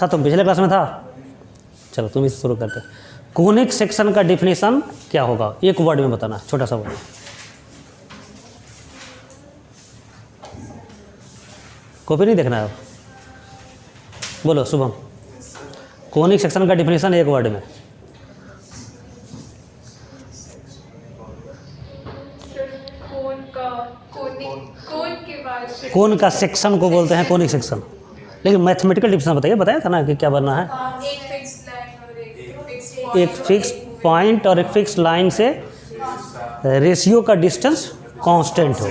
खत्म, पिछले क्लास में था। चलो तुम इसे शुरू करते। कोनिक सेक्शन का डिफिनेशन क्या होगा, एक वर्ड में बताना, छोटा सा वर्ड। कॉपी नहीं देखना है, बोलो शुभम। कोनिक सेक्शन का डिफिनेशन एक वर्ड में। कोन का सेक्शन को बोलते हैं कोनिक सेक्शन। लेकिन मैथमेटिकल डिफिनेशन बताइए, बताया था ना कि क्या बनना है। एक फिक्स पॉइंट और एक फिक्स लाइन से रेशियो का डिस्टेंस कांस्टेंट हो,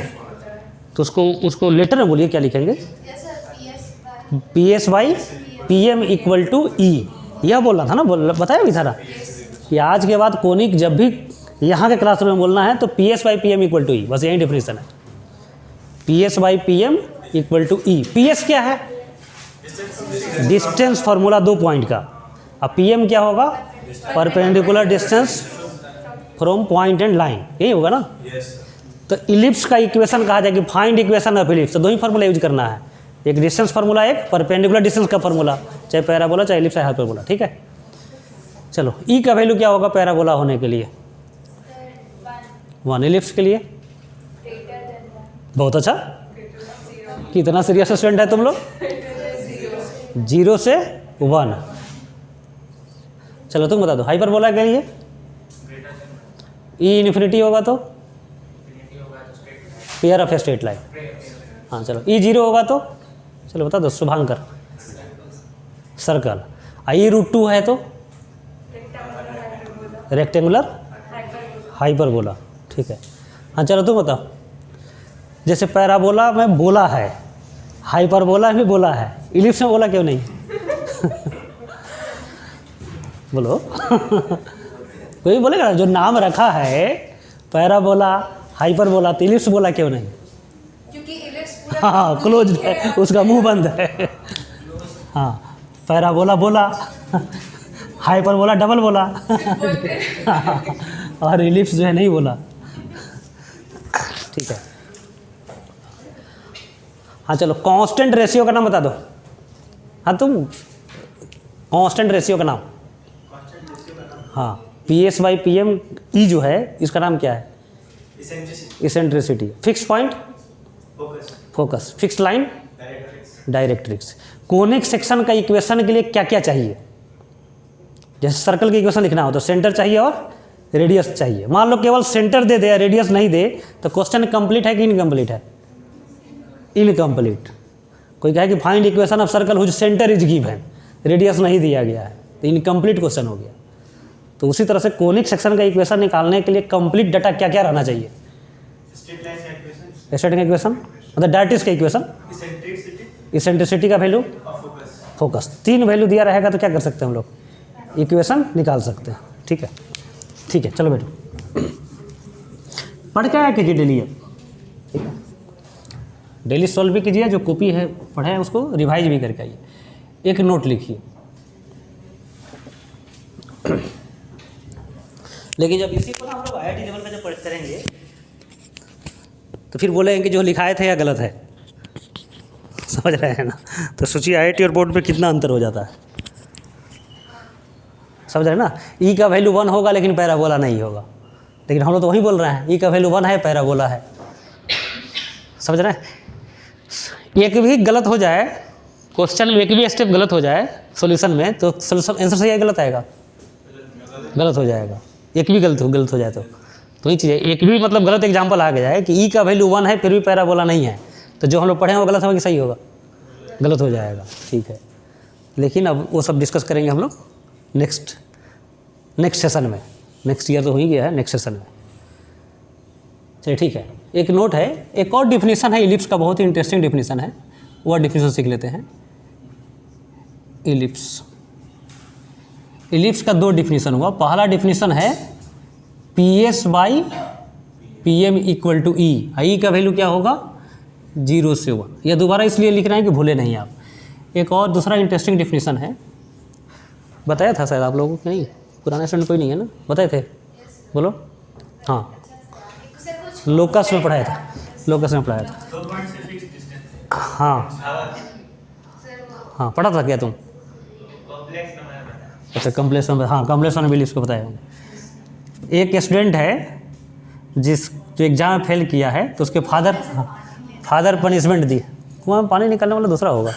तो उसको लेटर में बोलिए क्या लिखेंगे। P S by P M equal to E, यह बोलना था ना, बताया भी था ना कि आज के बाद कोनिक जब भी यहाँ के क्लासरूम में बोलना है तो P S by P M equal to E, बस यही डिफिनेशन है। P S by P M equal to E. P S क्या है, डिस्टेंस फार्मूला 2 पॉइंट का। अब पी एम क्या होगा, perpendicular distance from point and line, यही होगा ना। तो इलिप्स का इक्वेशन कहा जाए कि फाइंड इक्वेशन ऑफ इलिप्स, तो दो ही फार्मूला यूज करना है, एक डिस्टेंस फार्मूला, एक परपेंडिकुलर डिस्टेंस का फार्मूला, चाहे पैराबोला चाहे इलिप्स चाहे हाइपरबोला, ठीक है। चलो ई का वैल्यू क्या होगा पैराबोला होने के लिए, 1, इलिप्स के लिए बहुत अच्छा। कितना सीरियस स्टूडेंट है तुम लोग, 0 से 1। चलो तुम बता दो हाइपरबोला के लिए ई इन्फिनिटी होगा तो पेयर ऑफ स्ट्रेट लाइन। हाँ चलो ई 0 होगा तो चलो बता दो शुभांकर, सर्कल। आई √2 है तो रेक्टेंगुलर हाइपरबोला, ठीक है। हाँ चलो तुम बताओ, जैसे पैराबोला में बोला है, हाइपरबोला में बोला है, इलिप्स में बोला क्यों नहीं बोलो कोई बोलेगा ना, जो नाम रखा है पैराबोला हाइपरबोला, तो इलिप्स बोला क्यों नहीं, क्योंकि इलिप्स पूरा हाँ क्लोज है, उसका मुंह बंद है। हाँ पैराबोला बोला, हाइपरबोला डबल बोला और इलिप्स जो है नहीं बोला, ठीक है। हाँ चलो कांस्टेंट रेशियो का नाम बता दो। हाँ तुम कांस्टेंट रेशियो का नाम, हाँ P S by P M E जो है इसका नाम क्या है, eccentricity. Fix point focus, fix line directrix. Conic section का इक्वेशन के लिए क्या क्या चाहिए, जैसे सर्कल की इक्वेशन लिखना हो तो सेंटर चाहिए और रेडियस चाहिए। मान लो केवल सेंटर दे दे या रेडियस नहीं दे तो क्वेश्चन कंप्लीट है कि इनकम्प्लीट है, इनकम्प्लीट। कोई कहे कि find equation of circle whose centre is given, radius नहीं दिया गया है तो इनकम्प्लीट क्वेश्चन हो गया। तो उसी तरह से कोनिक सेक्शन का इक्वेशन निकालने के लिए कंप्लीट डाटा क्या क्या रहना चाहिए, स्ट्रेट इक्वेशन मतलब डायरेक्ट्रिक्स का इक्वेशन, इसेंट्रिसिटी का वैल्यू, फोकस, 3 वैल्यू दिया रहेगा तो क्या कर सकते हैं हम लोग, इक्वेशन निकाल सकते हैं, ठीक है। ठीक है चलो बेटो पढ़ के आया कीजिए डेली, ठीक है डेली सॉल्व भी कीजिए, जो कॉपी है पढ़े हैं उसको रिवाइज भी करके आइए। एक नोट लिखिए, लेकिन जब इसी को ना हम लोग IIT लेवल का जब पढ़ करेंगे तो फिर बोलेंगे कि जो लिखाए थे या गलत है, समझ रहे हैं ना। तो सोचिए IIT और बोर्ड में कितना अंतर हो जाता है, समझ रहे हैं ना। ई का वैल्यू 1 होगा लेकिन पैराबोला नहीं होगा, लेकिन हम लोग तो वही बोल रहे हैं ई का वैल्यू 1 है पैराबोला है, समझ रहे हैं। एक भी गलत हो जाए क्वेश्चन में, एक भी स्टेप गलत हो जाए सॉल्यूशन में तो सॉल्यूशन आंसर सही है गलत आएगा, गलत हो जाएगा। एक भी गलत हो जाए तो ही चीज़ है, एक भी मतलब गलत एग्जांपल आ गया है कि ई का वैल्यू 1 है फिर भी पैराबोला नहीं है तो जो हम लोग पढ़े हैं वो गलत होगा कि सही होगा, गलत हो जाएगा, ठीक है। लेकिन अब वो सब डिस्कस करेंगे हम लोग नेक्स्ट सेशन में, नेक्स्ट ईयर तो हो ही गया है, नेक्स्ट सेशन में, चलिए ठीक है। एक नोट है, एक और डिफिनीशन है इलिप्स का, बहुत ही इंटरेस्टिंग डिफिनीशन है, वो डिफिनीशन सीख लेते हैं। इलिप्स का 2 डिफिनीशन हुआ। पहला डिफिनीशन है P S by P M equal to E, E का वैल्यू क्या होगा 0 से 1, यह दोबारा इसलिए लिख रहे हैं कि भूले नहीं आप। एक और दूसरा इंटरेस्टिंग डिफिनीशन है, बताया था शायद आप लोगों को, नहीं पुराने स्टूडेंट कोई नहीं है ना, बताए थे, बोलो। हाँ लोकस में पढ़ाया था, लोकस में पढ़ाया था। हाँ हाँ पढ़ा था क्या तुम, अच्छा कॉम्प्लेक्स नंबर, हाँ कॉम्प्लेक्स नंबर इसको बताया हमने। एक स्टूडेंट है जो एग्जाम में फेल किया है, तो उसके फादर पनिशमेंट दी। कुआं में पानी निकालने वाला दूसरा होगा,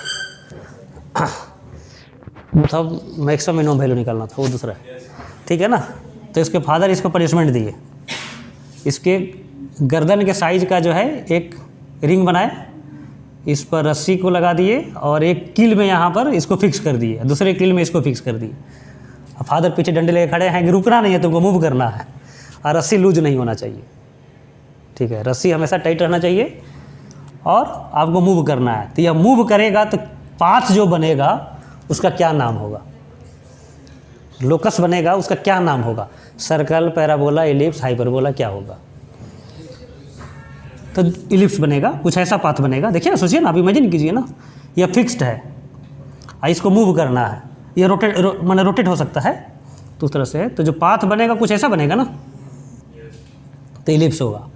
मतलब मैक्सिमम मिनिमम वैल्यू निकालना था, वो दूसरा है, ठीक है ना। तो इसके फादर इसको पनिशमेंट दिए, इसके गर्दन के साइज का जो है एक रिंग बनाए, इस पर रस्सी को लगा दिए और एक कील में यहाँ पर इसको फिक्स कर दिए, दूसरे कील में इसको फिक्स कर दिए। फादर पीछे डंडे लेके खड़े हैं कि रुकना नहीं है, तुमको मूव करना है, और रस्सी लूज नहीं होना चाहिए, ठीक है, रस्सी हमेशा टाइट रहना चाहिए और आपको मूव करना है। तो यह मूव करेगा तो पाथ जो बनेगा उसका क्या नाम होगा, लोकस बनेगा उसका क्या नाम होगा, सर्कल, पैराबोला, इलिप्स, हाइपरबोला, क्या होगा। तो इलिप्स बनेगा, कुछ ऐसा पाथ बनेगा। देखिए ना, सोचिए ना, आप इमेजिन कीजिए ना, यह फिक्स्ड है, इसको मूव करना है, ये माने रोटेट हो सकता है, तो उस तरह से तो जो पाथ बनेगा कुछ ऐसा बनेगा ना, तो इलिप्स होगा।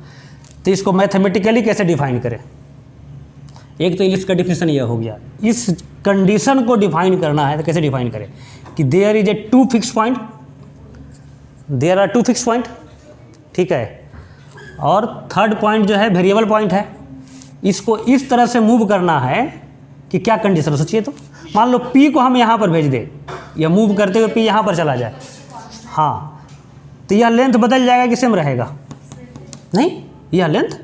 तो इसको मैथमेटिकली कैसे डिफाइन करें। एक तो इलिप्स का डिफिनेशन यह हो गया, इस कंडीशन को डिफाइन करना है तो कैसे डिफाइन करें कि there is a two fix point, there are two fix point, ठीक है, और थर्ड पॉइंट जो है वेरिएबल पॉइंट है। इसको इस तरह से मूव करना है कि क्या कंडीशन, सोचिए तो, मान लो P को हम यहाँ पर भेज दें, या मूव करते हुए P यहाँ पर चला जाए, हाँ, तो यह लेंथ बदल जाएगा कि सेम रहेगा, नहीं, यह लेंथ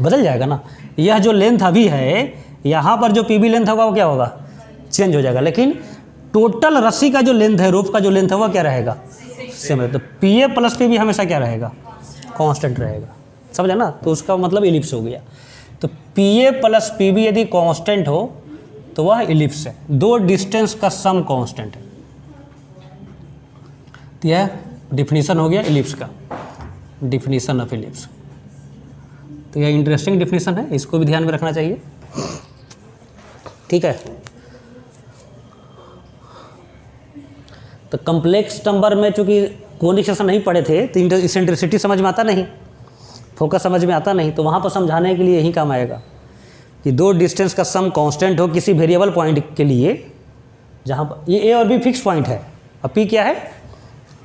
बदल जाएगा ना। यह जो लेंथ अभी है, यहाँ पर जो PB लेंथ होगा वो क्या होगा, चेंज हो जाएगा, लेकिन टोटल रस्सी का जो लेंथ है, रोप का जो लेंथ है वो क्या रहेगा, सेम है। तो PA प्लस PB हमेशा क्या रहेगा, कांस्टेंट रहेगा, समझा ना। तो उसका मतलब इलिप्स हो गया। तो PA प्लस PB यदि कांस्टेंट हो तो वह इलिप्स है, दो डिस्टेंस का सम कांस्टेंट है। तो यह डिफिनीशन हो गया इलिप्स का, डिफिनीशन ऑफ इलिप्स। तो यह इंटरेस्टिंग डिफिनीशन है, इसको भी ध्यान में रखना चाहिए, ठीक है। तो कॉम्प्लेक्स नंबर में चूंकि कोनिक सेक्शन नहीं पढ़े थे तो इसेंट्रिसिटी समझ में आता नहीं, फोकस समझ में आता नहीं, तो वहाँ पर समझाने के लिए यही काम आएगा कि दो डिस्टेंस का सम कांस्टेंट हो किसी वेरिएबल पॉइंट के लिए, जहाँ पर ये A और B फिक्स पॉइंट है, अब P क्या है,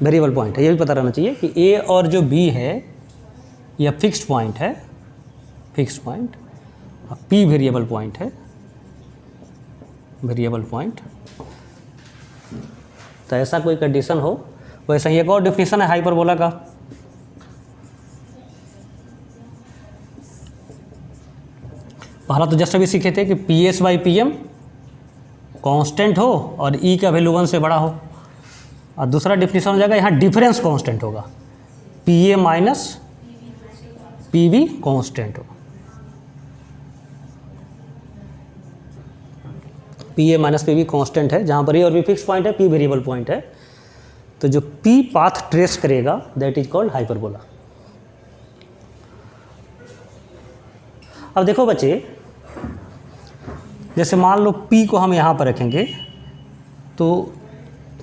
वेरिएबल पॉइंट है। ये भी पता रहना चाहिए कि A और जो B है यह फिक्स्ड पॉइंट है, फिक्स्ड पॉइंट, और P वेरिएबल पॉइंट है, वेरिएबल पॉइंट। तो ऐसा कोई कंडीशन हो, वैसा ही एक और डिफिनीशन है हाइपरबोला का, पहला तो जस्ट अभी सीखे थे कि PS/PM कांस्टेंट हो और E का वैल्यू 1 से बड़ा हो, और दूसरा डिफिनीशन हो जाएगा यहाँ डिफरेंस कांस्टेंट होगा, PA माइनस PB कांस्टेंट हो, PA माइनस PB कांस्टेंट है, जहाँ पर A और B फिक्स पॉइंट है, P वेरिएबल पॉइंट है। तो जो P पाथ ट्रेस करेगा दैट इज कॉल्ड हाइपरबोला। अब देखो बच्चे, जैसे मान लो P को हम यहाँ पर रखेंगे, तो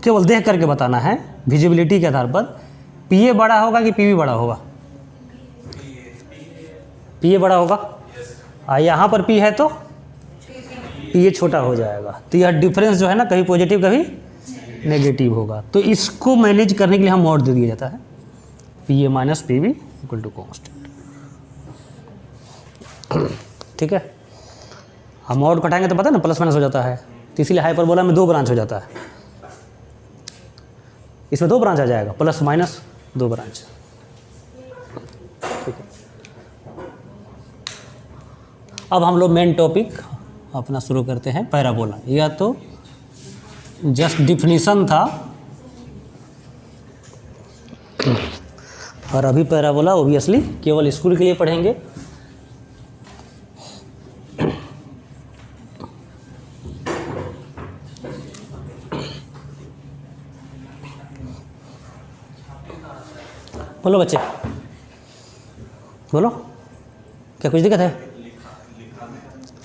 केवल देख करके बताना है विजिबिलिटी के आधार पर, PA बड़ा होगा कि PB बड़ा होगा, PA बड़ा होगा, और यहाँ पर P है तो PA छोटा हो जाएगा। तो यह डिफरेंस जो है ना, कभी पॉजिटिव कभी नेगेटिव होगा। तो इसको मैनेज करने के लिए हम मॉड दे दिया जाता है, PA minus PB equal to constant, ठीक है। हम मॉड घटाएंगे तो पता है ना प्लस माइनस हो जाता है, तो इसीलिए हाइपरबोला में 2 ब्रांच हो जाता है, इसमें 2 ब्रांच आ जाएगा, प्लस माइनस 2 ब्रांच, ठीक है। अब हम लोग मेन टॉपिक अपना शुरू करते हैं, पैराबोला। यह तो जस्ट डिफिनीशन था, और अभी पैराबोला ओबियसली केवल स्कूल के लिए पढ़ेंगे। बोलो बच्चे, बोलो, क्या कुछ दिक्कत है?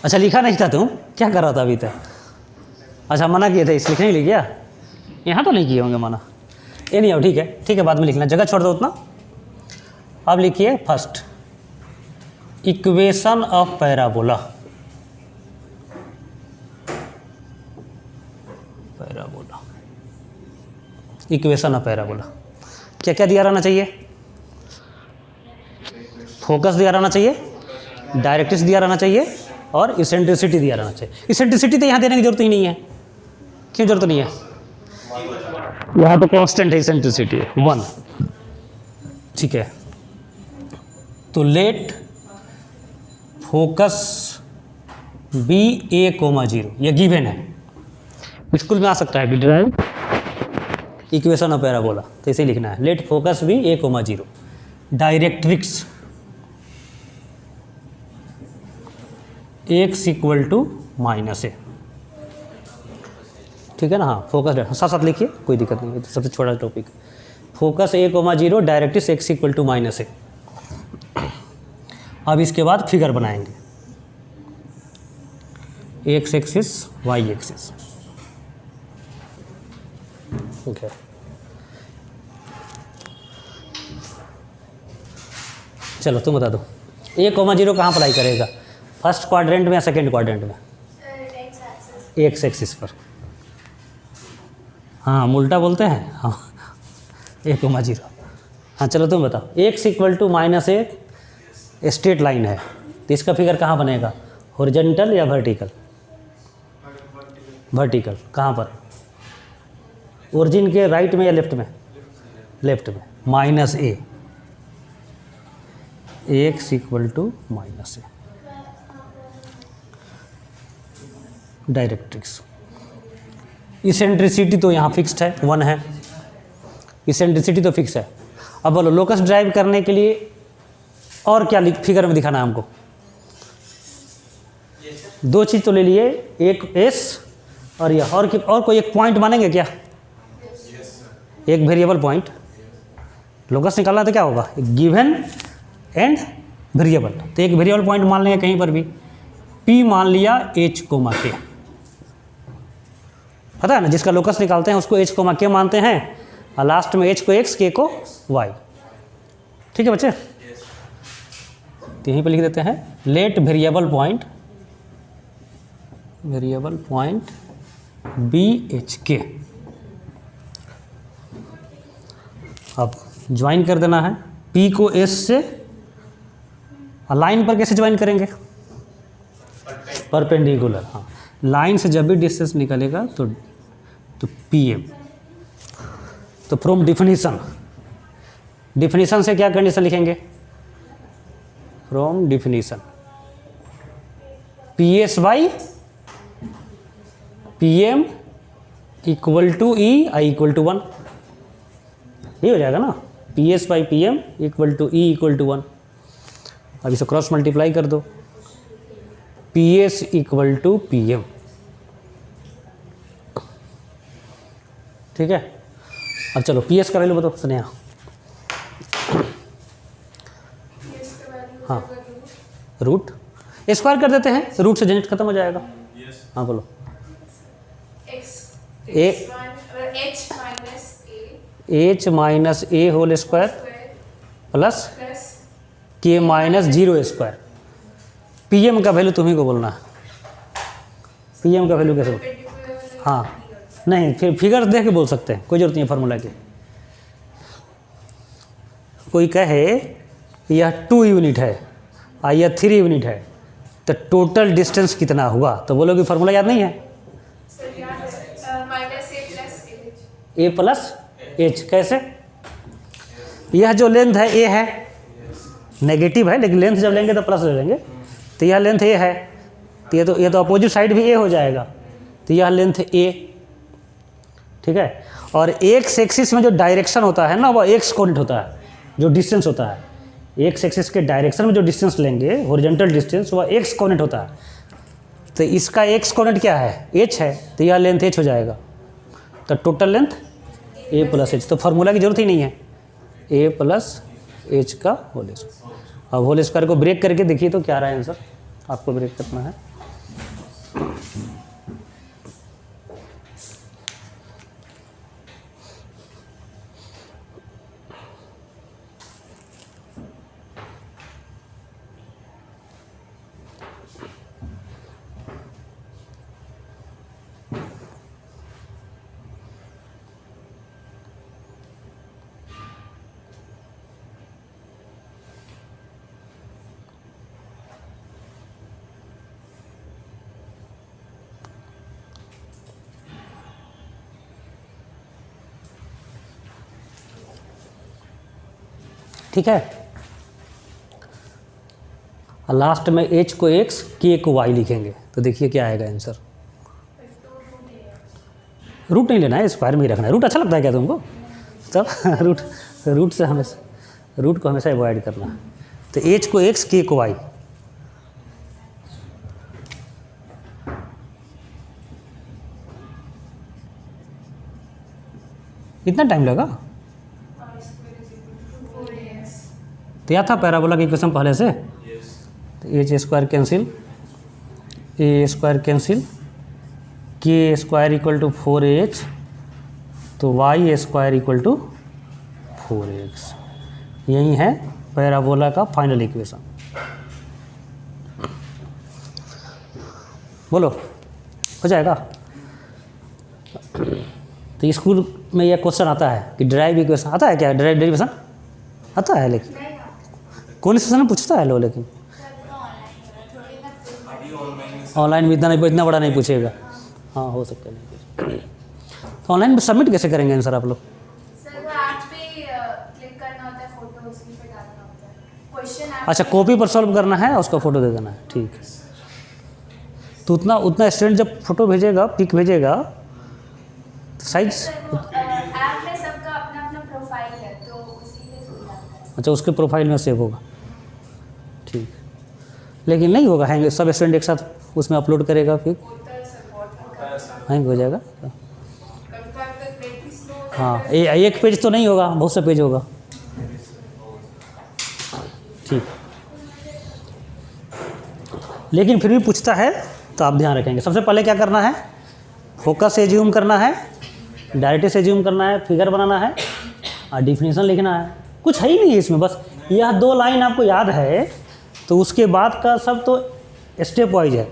अच्छा, लिखा नहीं था तुम, क्या कर रहा था अभी तक? अच्छा, मना किए थे, इस लिखने के लिए क्या? यहाँ तो नहीं किए होंगे मना, ये नहीं आओ, ठीक है, ठीक है, बाद में लिखना, जगह छोड़ दो उतना। अब लिखिए first, equation of parabola, parabola, equation of parabola. क्या क्या दिया रहना चाहिए? फोकस दिया रहना चाहिए, डायरेक्ट्रिक्स दिया रहना चाहिए और इसेंट्रिसिटी दिया रहना चाहिए। इसेंट्रिसिटी तो यहाँ देने की जरूरत ही नहीं है। क्यों जरूरत नहीं है? यहाँ तो कांस्टेंट है, इसेंट्रिसिटी है 1। ठीक है, तो late focus be a comma 0, ये गिवन है, स्कूल में आ सकता है कि डिराइव इक्वेशन ऑफ पैराबोला, तो इसे लिखना है let focus be a comma 0, directrix x equal to -a। ठीक है ना? हाँ, फोकस साथ साथ लिखिए, कोई दिक्कत नहीं है, तो सबसे छोटा topic. Focus a comma 0, directrix x equal to -a। अब इसके बाद फिगर बनाएंगे, x एक्सिस y एक्सिस। ठीक है, चलो तुम बता दो a कोमा 0 कहाँ अप्लाई करेगा? फर्स्ट क्वाड्रेंट में या सेकेंड क्वाड्रेंट में? एक्स एक्सिस पर। हाँ, हम उल्टा बोलते हैं। हाँ, a कोमा 0। हाँ चलो तुम बताओ, x equal to -a straight line है, तो इसका फिगर कहाँ बनेगा? हॉरिजॉन्टल या वर्टिकल? वर्टिकल। कहाँ पर? ओरिजिन के राइट में या लेफ्ट में? लेफ्ट में। -a, x equal to -a, directrix. Eccentricity तो यहाँ फिक्स्ड है, 1 है, इसेंट्रिसिटी तो फिक्स है। अब बोलो लोकस ड्राइव करने के लिए और क्या फिगर में दिखाना है हमको? 2 चीज़ तो ले लिए, एक s और यह, और कोई एक पॉइंट मानेंगे क्या? एक वेरिएबल पॉइंट। लोकस निकालना तो क्या होगा? गिवन एंड वेरिएबल, तो एक वेरिएबल पॉइंट मान लेंगे कहीं पर भी, p मान लिया h कोमा k, पता है ना? जिसका लोकस निकालते हैं उसको h कोमा k मानते हैं, और लास्ट में h को x, k को y। ठीक है बच्चे, तो यहीं पर लिख देते हैं let variable point be h k. अब ज्वाइन कर देना है p को s से, लाइन पर कैसे ज्वाइन करेंगे? परपेंडिकुलर। हाँ, लाइन से जब भी डिस्टेंस निकलेगा तो pm। तो फ्रॉम डिफिनीशन से क्या कंडीशन लिखेंगे? From definition PS by PM equal to E, I equal to 1, ये हो जाएगा ना? PS by PM equal to E equal to 1। अब इसे क्रॉस मल्टीप्लाई कर दो, PS इक्वल टू PM। ठीक है, अब चलो PS का वैल्यू बताओ स्नेहा। हाँ, रूट स्क्वायर कर देते हैं, रूट से जनरेट खत्म हो जाएगा। हाँ बोलो। h minus a whole square plus k minus 0 square. pm का वैल्यू तुम्ही को बोलना है, pm का वैल्यू कैसे? हाँ नहीं, फिर फिगर देख के बोल सकते हैं, कोई जरूरत नहीं है फार्मूला की। कोई कहे यह 2 यूनिट है और यह 3 यूनिट है, तो टोटल डिस्टेंस कितना हुआ? तो बोलोगे फार्मूला याद नहीं है? a plus h। कैसे? यह जो लेंथ है a है, नेगेटिव है, लेकिन लेंथ जब लेंगे तो प्लस ले लेंगे, तो यह लेंथ a है, तो ये तो अपोजिट साइड भी a हो जाएगा, तो यह लेंथ a। ठीक है, और एक्स एक्सिस में जो डायरेक्शन होता है ना, वो एक्स कोऑर्डिनेट होता है, जो डिस्टेंस होता है एक्स एक्सिस के डायरेक्शन में जो डिस्टेंस लेंगे, हॉरिजॉन्टल डिस्टेंस, वह एक्स कोऑर्डिनेट होता है। तो इसका एक्स कोऑर्डिनेट क्या है? h है, तो यह लेंथ h हो जाएगा, तो total length a plus h। तो फार्मूला की जरूरत ही नहीं है, a प्लस h का होल स्क्वायर। अब होल स्क्वायर को ब्रेक करके देखिए तो क्या रहा है आंसर, आपको ब्रेक करना है। ठीक है। और लास्ट में h को x, k को y लिखेंगे, तो देखिए क्या आएगा आंसर। रूट नहीं लेना है, स्क्वायर में ही रखना है। रूट अच्छा लगता है क्या तुमको? तब रूट से हमेशा रूट को हमेशा अवॉइड करना है। तो h को x, k को y। इतना टाइम लगा? तो याद था पैराबोला की इक्वेशन पहले से? तो एच स्क्वायर कैंसिल, ए स्क्वायर कैंसिल, के स्क्वायर इक्वल टू 4h, तो Y square equal to 4x। यही है पैराबोला का फाइनल इक्वेशन। बोलो, हो जाएगा? तो स्कूल में यह क्वेश्चन आता है कि ड्राइव इक्वेशन आता है क्या? ड्राइव डेरिवेशन आता है, लेकिन कौन सेशन में पूछता है लो? लेकिन ऑनलाइन में इतना बड़ा नहीं पूछेगा। हाँ, हो सकता है। तो ऑनलाइन में सबमिट कैसे करेंगे आंसर आप लोग? सर वो ऐप पे क्लिक करना होता है, फोटो उसी पे डालना होता है, क्वेश्चन ऐप। अच्छा, कॉपी पर सॉल्व करना है, उसका फ़ोटो दे देना है, ठीक है। तो उतना स्टूडेंट जब फोटो भेजेगा, पिक भेजेगा, तो साइज ऐप में सबका अपना अपना प्रोफाइल है, तो उसी पे खुल जाता है। अच्छा, उसके प्रोफाइल में सेव होगा, ठीक। लेकिन नहीं होगा हैंग, सब स्टूडेंट एक साथ उसमें अपलोड करेगा, फिर हैंग हो जाएगा। हाँ, एक पेज तो नहीं होगा, बहुत से पेज होगा, ठीक। लेकिन फिर भी पूछता है तो आप ध्यान रखेंगे। सबसे पहले क्या करना है? फोकस से ज्यूम करना है, डायरेक्ट से ज्यूम करना है, फिगर बनाना है और डिफिनीशन लिखना है। कुछ है ही नहीं इसमें, बस यह 2 लाइन आपको याद है, तो उसके बाद का सब तो स्टेप वाइज है,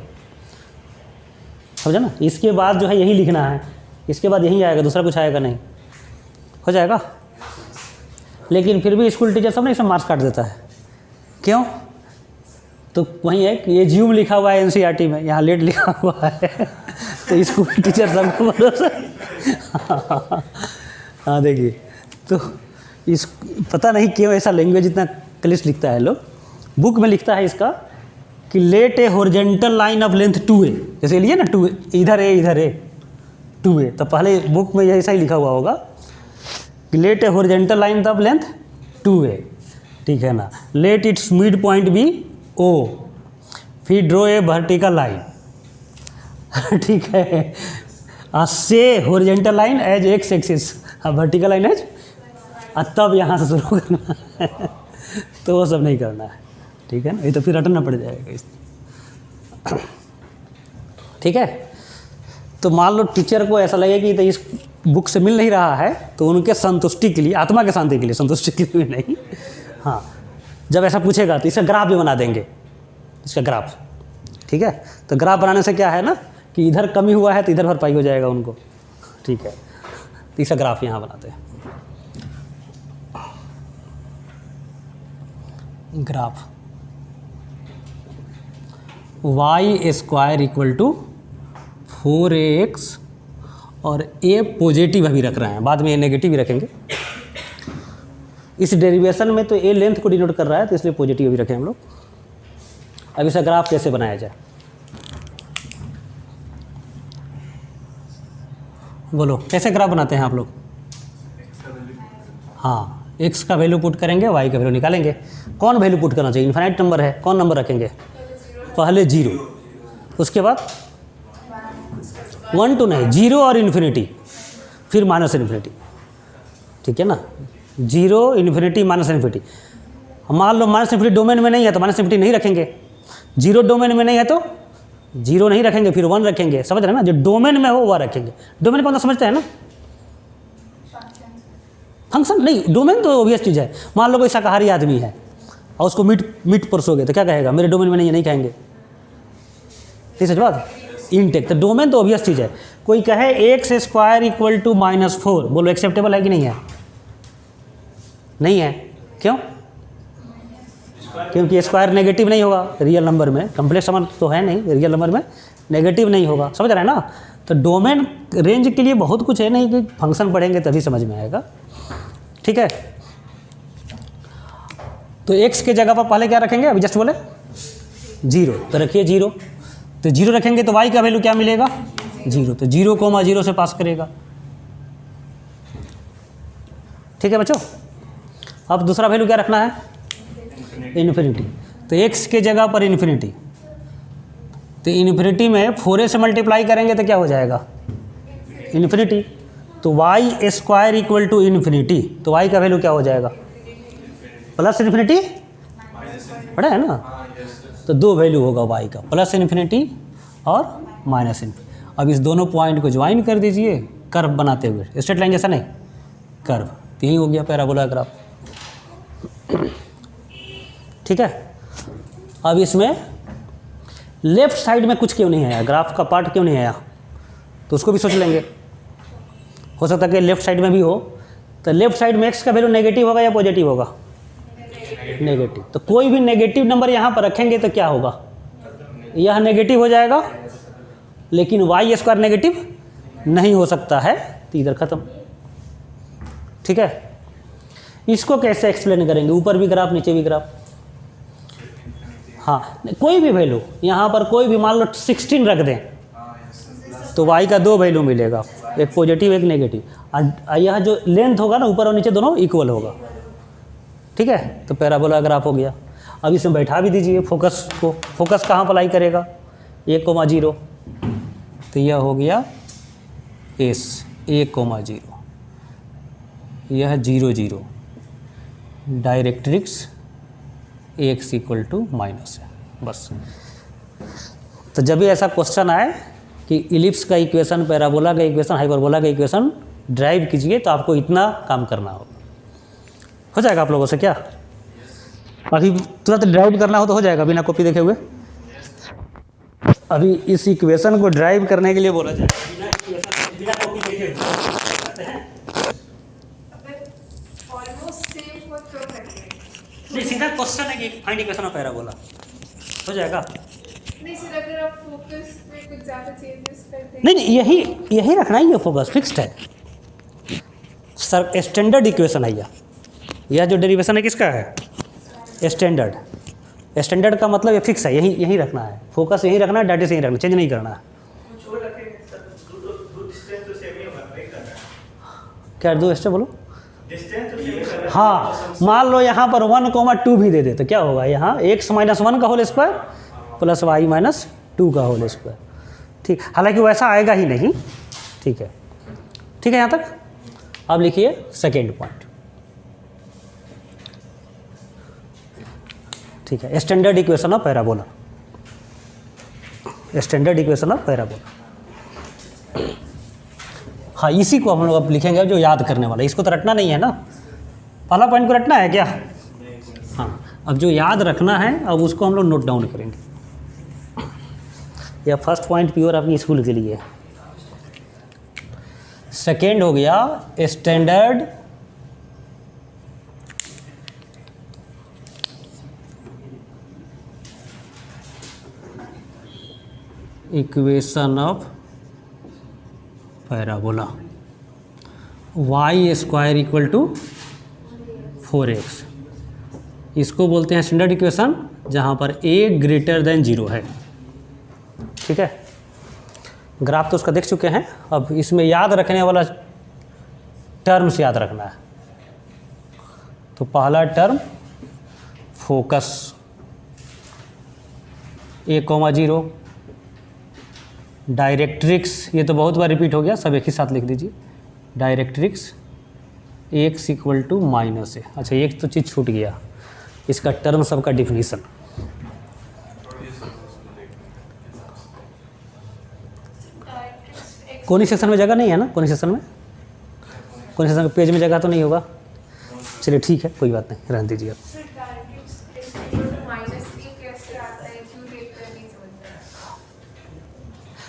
समझा ना? इसके बाद जो है यही लिखना है, इसके बाद यही आएगा, दूसरा कुछ आएगा नहीं, हो जाएगा। लेकिन फिर भी स्कूल टीचर सब ना इसमें मार्क्स काट देता है। क्यों? तो वही है कि ये ज्यूम लिखा हुआ है एनसीईआरटी में, यहाँ लेट लिखा हुआ है तो स्कूल टीचर सबको भरोसा। हाँ, देखिए, तो इस पता नहीं क्यों ऐसा लैंग्वेज इतना क्लिष्ट लिखता है लोग। बुक में लिखता है इसका कि let a horizontal line of length 2a, जैसे लिए ना 2a, इधर ए 2a, तो पहले बुक में ऐसा ही लिखा हुआ होगा कि let a horizontal line of length 2a, ठीक है ना। Let its mid point be O, फिर ड्रॉ ए वर्टिकल लाइन ठीक है। से horizontal line as x axis, vertical line as, तब यहाँ से शुरू करना है तो वो सब नहीं करना है, ठीक है ना। ये तो फिर रटना पड़ जाएगा, ठीक है। तो मान लो टीचर को ऐसा लगे कि तो इस बुक से मिल नहीं रहा है, तो उनके संतुष्टि के लिए, आत्मा के शांति के लिए, संतुष्टि के लिए नहीं, हाँ, जब ऐसा पूछेगा तो इसका ग्राफ भी बना देंगे, इसका ग्राफ, ठीक है। तो ग्राफ बनाने से क्या है ना कि इधर कमी हुआ है तो इधर भरपाई हो जाएगा उनको, ठीक है। तो इसका ग्राफ यहाँ बनाते हैं, graph y square equal to 4ax, और ए पॉजिटिव अभी रख रहे हैं, बाद में ए नेगेटिव ही रखेंगे। इस डेरिवेशन में तो ए लेंथ को डिनोट कर रहा है, तो इसलिए पॉजिटिव अभी रखें हम लोग। अब इसका ग्राफ कैसे बनाया जाए, बोलो कैसे ग्राफ बनाते हैं आप लोग? हाँ, x का वैल्यू पुट करेंगे, y का वैल्यू निकालेंगे। कौन वैल्यू पुट करना चाहिए? इनफाइनाइट नंबर है, कौन नंबर रखेंगे? पहले 0, उसके बाद 1 2 नहीं, 0 और इन्फिनिटी, फिर माइनस इन्फिनिटी, ठीक है ना। 0 इन्फिनिटी माइनस इन्फिनिटी। मान लो माइनस इन्फिनिटी डोमेन में नहीं है तो माइनस इन्फिनिटी नहीं रखेंगे, 0 डोमेन में नहीं है तो 0 नहीं रखेंगे, फिर 1 रखेंगे, समझ रहे हैं ना। जो डोमेन में हो वह रखेंगे। डोमेन कौन सा समझते हैं ना? फंक्शन नहीं, डोमेन तो ऑब्वियस चीज़ है। मान लो कोई शाकाहारी आदमी है और उसको मीट परसोगे तो क्या कहेगा? मेरे डोमेन में नहीं है, नहीं कहेंगे, ठीक है बात। इनटेक, तो डोमेन तो ऑब्वियस चीज़ है। कोई कहे x स्क्वायर इक्वल टू -4, बोलो एक्सेप्टेबल है कि नहीं है? नहीं है, क्यों? क्योंकि स्क्वायर नेगेटिव नहीं होगा रियल नंबर में, कम्प्लेक्स नंबर तो है नहीं, रियल नंबर में नेगेटिव नहीं होगा, समझ रहे हैं ना। तो डोमेन रेंज के लिए बहुत कुछ है, नहीं कि फंक्शन पढ़ेंगे तभी समझ में आएगा, ठीक है। तो x के जगह पर पहले क्या रखेंगे, अभी जस्ट बोले 0, तो रखिए 0, तो 0 रखेंगे तो y का वैल्यू क्या मिलेगा 0, तो 0,0 से पास करेगा। ठीक है बच्चों, अब दूसरा वैल्यू क्या रखना है इन्फिनिटी, तो x के जगह पर इन्फिनिटी, तो इन्फिनिटी में 4a से मल्टीप्लाई करेंगे तो क्या हो जाएगा इन्फिनिटी, तो y square equal to infinity, तो y का वैल्यू क्या हो जाएगा प्लस इन्फिनिटी, पढ़ा है ना, तो दो वैल्यू होगा y का, प्लस इन्फिनिटी और माइनस इन्फिनिटी। अब इस दोनों पॉइंट को ज्वाइन कर दीजिए कर्व बनाते हुए, स्ट्रेट लाइन जैसा नहीं कर्व, तो यही हो गया पैराबोला ग्राफ। ठीक है, अब इसमें लेफ्ट साइड में कुछ क्यों नहीं आया, ग्राफ का पार्ट क्यों नहीं आया, तो उसको भी सोच लेंगे, हो सकता है कि लेफ्ट साइड में भी हो, तो लेफ्ट साइड में x का वैल्यू नेगेटिव होगा या पॉजिटिव होगा नेगेटिव, तो कोई भी नेगेटिव नंबर यहाँ पर रखेंगे तो क्या होगा, यह नेगेटिव हो जाएगा, लेकिन y स्क्वायर नेगेटिव नहीं हो सकता है, तो इधर खत्म। ठीक है, इसको कैसे एक्सप्लेन करेंगे, ऊपर भी ग्राफ नीचे भी ग्राफ, हाँ कोई भी वैल्यू यहाँ पर कोई भी मान लो 16 रख दें तो y का दो वैल्यू मिलेगा, एक पॉजिटिव एक नेगेटिव, यह जो लेंथ होगा ना ऊपर और नीचे दोनों इक्वल होगा। ठीक है, तो पैराबोला ग्राफ हो गया। अब इसमें बैठा भी दीजिए फोकस को, फोकस कहाँ अप्लाई करेगा 1,0, तो यह हो गया S 1,0, यह 0,0, directrix x equal to minus है, बस। तो जब भी ऐसा क्वेश्चन आए कि इलिप्स का इक्वेशन, पैराबोला का इक्वेशन, हाइपरबोला का इक्वेशन ड्राइव कीजिए, तो आपको इतना काम करना होगा, हो जाएगा आप लोगों से क्या, अभी तुरंत ड्राइव करना हो तो हो जाएगा बिना कॉपी देखे हुए। अभी इस इक्वेशन को ड्राइव करने के लिए बोला जाए बिना कॉपी देखे हुए नहीं, सीधा क्वेश्चन है कि फाइंड इक्वेशन ऑफ पैराबोला, हो जाएगा। नहीं सर, अगर आप फोकस में कुछ ज़्यादा चेंजेस करते हैं, नहीं यही रखना ही है, फोकस फिक्स्ड है सर, स्टैंडर्ड इक्वेशन है यह जो डेरिवेशन है किसका है स्टैंडर्ड का मतलब ये फिक्स है, यही रखना है, फोकस यही रखना है, डाटा से यही रखना, चेंज नहीं करना है। क्या दो स्टेप बोलो, हाँ मान लो यहाँ पर 1,2 भी दे दे तो क्या होगा, यहाँ x - 1 का होल स्क्वायर प्लस y - 2 का होल स्क्वायर। ठीक, हालांकि वैसा आएगा ही नहीं। ठीक है यहाँ तक। अब लिखिए सेकेंड पॉइंट। ठीक है, standard equation of parabola, standard equation of parabola. हाँ, इसी को हम लोग अब लिखेंगे जो याद करने वाला, इसको तो रटना नहीं है ना, पहला पॉइंट को रटना है क्या, हाँ अब जो याद रखना है अब उसको हम लोग नोट डाउन करेंगे। यह फर्स्ट पॉइंट प्योर आपकी स्कूल के लिए। सेकेंड हो गया standard equation of parabola, y square equal to 4x, इसको बोलते हैं स्टैंडर्ड इक्वेशन जहाँ पर a ग्रेटर देन 0 है। ठीक है, ग्राफ तो उसका देख चुके हैं, अब इसमें याद रखने वाला टर्म्स याद रखना है। तो पहला टर्म फोकस a,0, डायरेक्ट्रिक्स, ये तो बहुत बार रिपीट हो गया, सब एक ही साथ लिख दीजिए, directrix x equal to minus है। अच्छा, एक तो चीज़ छूट गया, इसका टर्म सबका डिफिनीशन। कौन सेक्शन में जगह नहीं है ना, कौन सेक्शन में पेज में जगह तो नहीं होगा, चलिए ठीक है कोई बात नहीं, रहने दीजिए आप।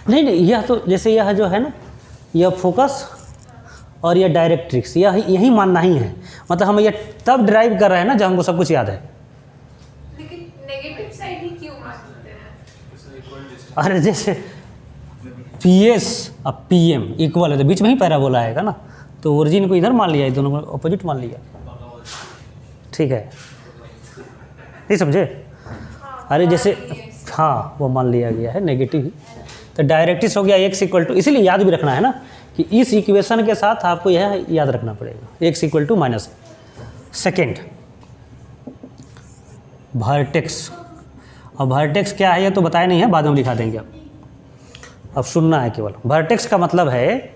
नहीं, यह तो जैसे यह जो है ना, यह फोकस और यह डायरेक्ट्रिक्स, यही मानना ही है, मतलब हम यह तब ड्राइव कर रहे हैं ना जब हमको सब कुछ याद है। लेकिन नेगेटिव साइड ही क्यों मानते हैं? अरे जैसे PS और PM इक्वल है तो बीच में ही पैराबोला आएगा ना, तो ओरिजिन को इधर मान लिया, दोनों को अपोजिट मान लिया। ठीक है, नहीं समझे? अरे जैसे हाँ वो मान लिया गया है नेगेटिव ही, तो डायरेक्ट्रिक्स हो गया x इक्वल टू, इसीलिए याद भी रखना है ना कि इस इक्वेशन के साथ आपको यह याद रखना पड़ेगा, x equal to minus. Second vertex, अब वर्टेक्स क्या है ये तो बताया नहीं है, बाद में दिखा देंगे अब सुनना है केवल। वर्टेक्स का मतलब है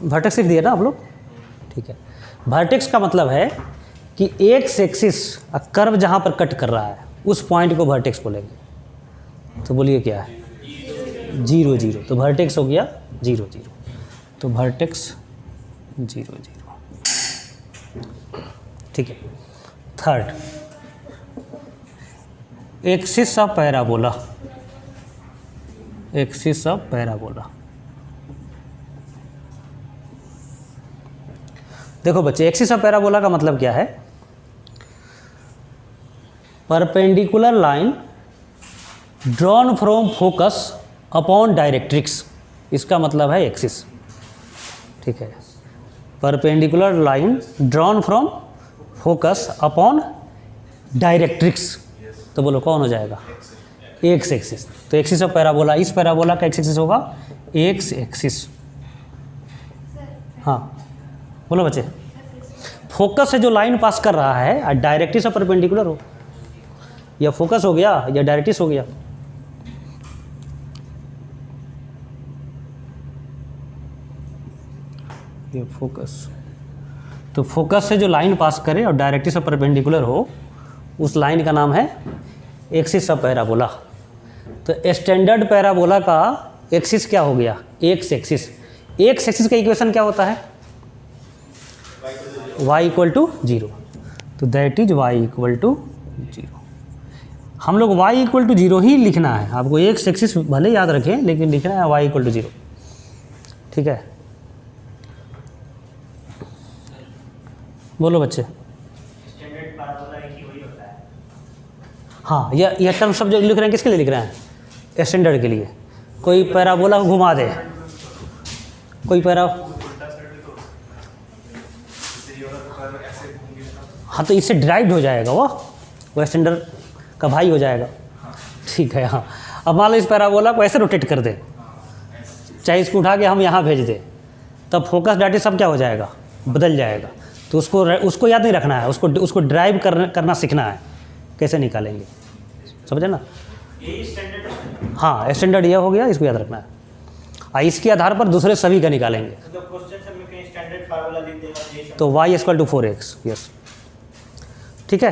वर्टेक्स लिख दिया ना आप लोग, ठीक है। वर्टेक्स का मतलब है कि एक्स एक्सिस कर्व जहाँ पर कट कर रहा है उस पॉइंट को वर्टेक्स बोलेंगे। तो बोलिए क्या है? 0 0, तो वर्टेक्स हो गया 0 0, तो वर्टेक्स 0 0, ठीक है। Third axis of parabola, axis of parabola. देखो बच्चे, एक्सिस ऑफ पैराबोला का मतलब क्या है? Perpendicular line drawn from focus upon directrix, इसका मतलब है एक्सिस, ठीक है। Perpendicular line drawn from focus upon directrix, तो बोलो कौन हो जाएगा? X axis. तो एक्सिस ऑफ पैराबोला, इस पैराबोला का एक्स एक्सिस होगा एक्स एक्सिस। हाँ बोलो बच्चे, फोकस से जो लाइन पास कर रहा है डायरेक्ट्रिक्स और परपेंडिकुलर हो, या फोकस हो गया या डायरेक्ट्रिक्स हो गया। ये फोकस, तो फोकस से जो लाइन पास करे और डायरेक्ट्रिक्स और परपेंडिकुलर हो उस लाइन का नाम है एक्सिस ऑफ पैराबोला। तो स्टैंडर्ड पैराबोला का एक्सिस क्या हो गया? X axis. एक्स एक्सिस का इक्वेशन क्या होता है? y इक्वल टू 0, तो that is y equal to 0। हम लोग y इक्वल टू 0 ही लिखना है, आपको एक्स एक्सिस भले याद रखें लेकिन लिखना है y इक्वल टू 0, ठीक है। बोलो बच्चे। स्टैंडर्ड पैराबोला एक ही वही होता है। हाँ, यह टर्म सब जो लिख रहे हैं किसके लिए लिख रहे हैं? स्टैंडर्ड के लिए। कोई पैराबोला को घुमा दे, कोई हाँ तो इससे ड्राइव्ड हो जाएगा वो स्टैंडर्ड का भाई हो जाएगा, ठीक है। हाँ, अब मान लो इस पैराबोला को ऐसे रोटेट कर दे, चाहे इसको उठा के हम यहाँ भेज दें, तब फोकस डाटा सब क्या हो जाएगा? बदल जाएगा। तो उसको याद नहीं रखना है, उसको ड्राइव करना सीखना है, कैसे निकालेंगे, समझे ना? यही स्टैंडर्ड। हाँ स्टैंडर्ड ये हो गया, इसको याद रखना है, और इसके आधार पर दूसरे सभी का निकालेंगे। मतलब क्वेश्चन सब में कहीं स्टैंडर्ड पैराबोला लिख देगा तो y equal to 4x, yes, ठीक है।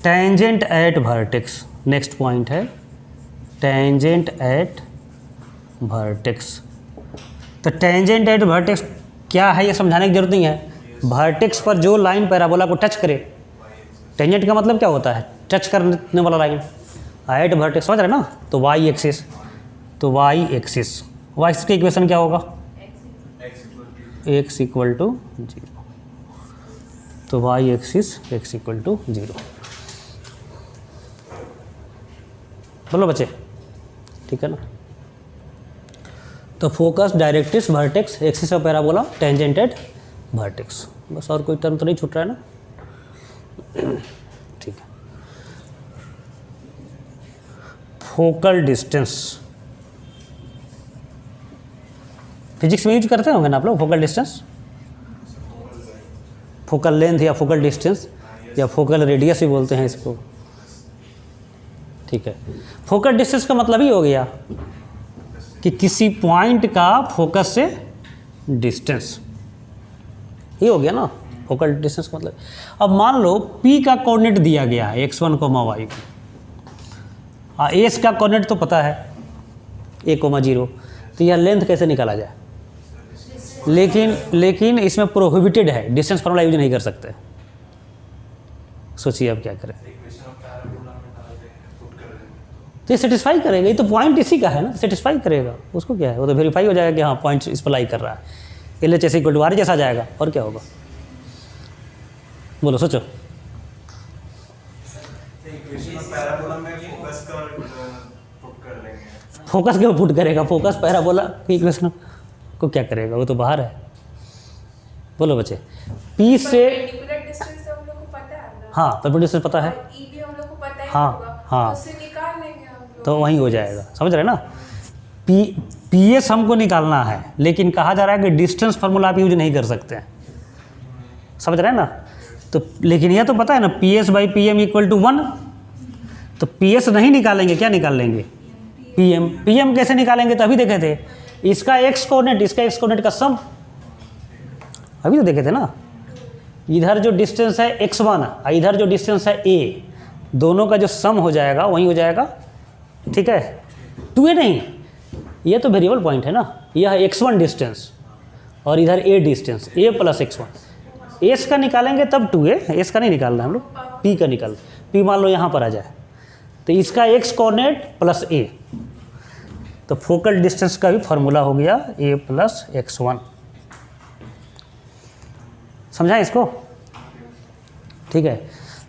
Tangent at vertex, next point है टेंजेंट एट वर्टेक्स। तो टेंजेंट एट वर्टेक्स क्या है ये समझाने की जरूरत नहीं है। वर्टेक्स पर जो लाइन पैराबोला को टच करे, टेंजेंट का मतलब क्या होता है? टच करने वाला लाइन। एट वर्टेक्स समझ रहे ना? तो y एक्सिस, तो y एक्सिस, y एक्सिस का इक्वेशन क्या होगा? x इक्वल टू 0, तो y axis x equal to 0। बोलो बच्चे, ठीक है ना? तो focus, directrix, vertex, axis of parabola, tangent at vertex, बस और कोई टर्म तो नहीं छूट रहा है ना? ठीक है। फोकल डिस्टेंस, फिजिक्स में यूज करते होंगे ना आप लोग फोकल डिस्टेंस, फोकल लेंथ या फोकल डिस्टेंस या फोकल रेडियस भी बोलते हैं इसको, ठीक है। फोकल डिस्टेंस का मतलब ही हो गया कि किसी पॉइंट का फोकस से डिस्टेंस, ये हो गया ना फोकल डिस्टेंस का मतलब। अब मान लो P का कोऑर्डिनेट दिया गया है x1, y, S का कोऑर्डिनेट तो पता है a, 0, तो यह लेंथ कैसे निकाला जाए? लेकिन इसमें प्रोहिबिटेड है, डिस्टेंस फार्मूला यूज नहीं कर सकते। सोचिए अब क्या करें। तो ये सेटिस्फाई करेगा, ये तो पॉइंट इसी का है ना, सेटिस्फाई करेगा, उसको क्या है, वो तो वेरीफाई हो जाएगा कि हाँ पॉइंट इस पर लाई कर रहा है। LHS इक्वल टू R जैसा जाएगा, और क्या होगा? बोलो सोचो। फोकस क्यों पुट करेगा? फोकस पैराबोला की इक्वेशन को क्या करेगा? वो तो बाहर है। बोलो बच्चे, पी से, परपेंडिकुलर डिस्टेंस तो हम लोग को पता है ना, हाँ परपेंडिकुलर डिस्टेंस पता है, और ई भी हम लोग को पता ही हाँ, होगा, हाँ। तो उससे निकाल लेंगे हम लोग। तो वहीं हो जाएगा, समझ रहे हैं ना। पी एस हमको निकालना है, लेकिन कहा जा रहा है कि डिस्टेंस फार्मूला आप यूज नहीं कर सकते हैं, समझ रहे हैं ना। तो लेकिन यह तो पता है ना, P S by P M equal to 1, तो पी एस नहीं निकालेंगे, क्या निकाल लेंगे, पी एम। पी एम कैसे निकालेंगे, तो अभी देखे थे, इसका एक्स कोऑर्डिनेट, इसका एक्स कोऑर्डिनेट का सम, अभी तो देखे थे ना। इधर जो डिस्टेंस है x1 और इधर जो डिस्टेंस है a, दोनों का जो सम हो जाएगा वही हो जाएगा, ठीक है। 2a नहीं, ये तो वेरिएबल पॉइंट है ना, यह x1 डिस्टेंस और इधर a distance, a plus x1, s का निकालेंगे तब 2a, s का नहीं निकालना है हम लोग, p का निकाल, p मान लो यहाँ पर आ जाए, तो इसका x कोऑर्डिनेट प्लस a, तो फोकल डिस्टेंस का भी फार्मूला हो गया a प्लस x1। समझाएं इसको, ठीक है।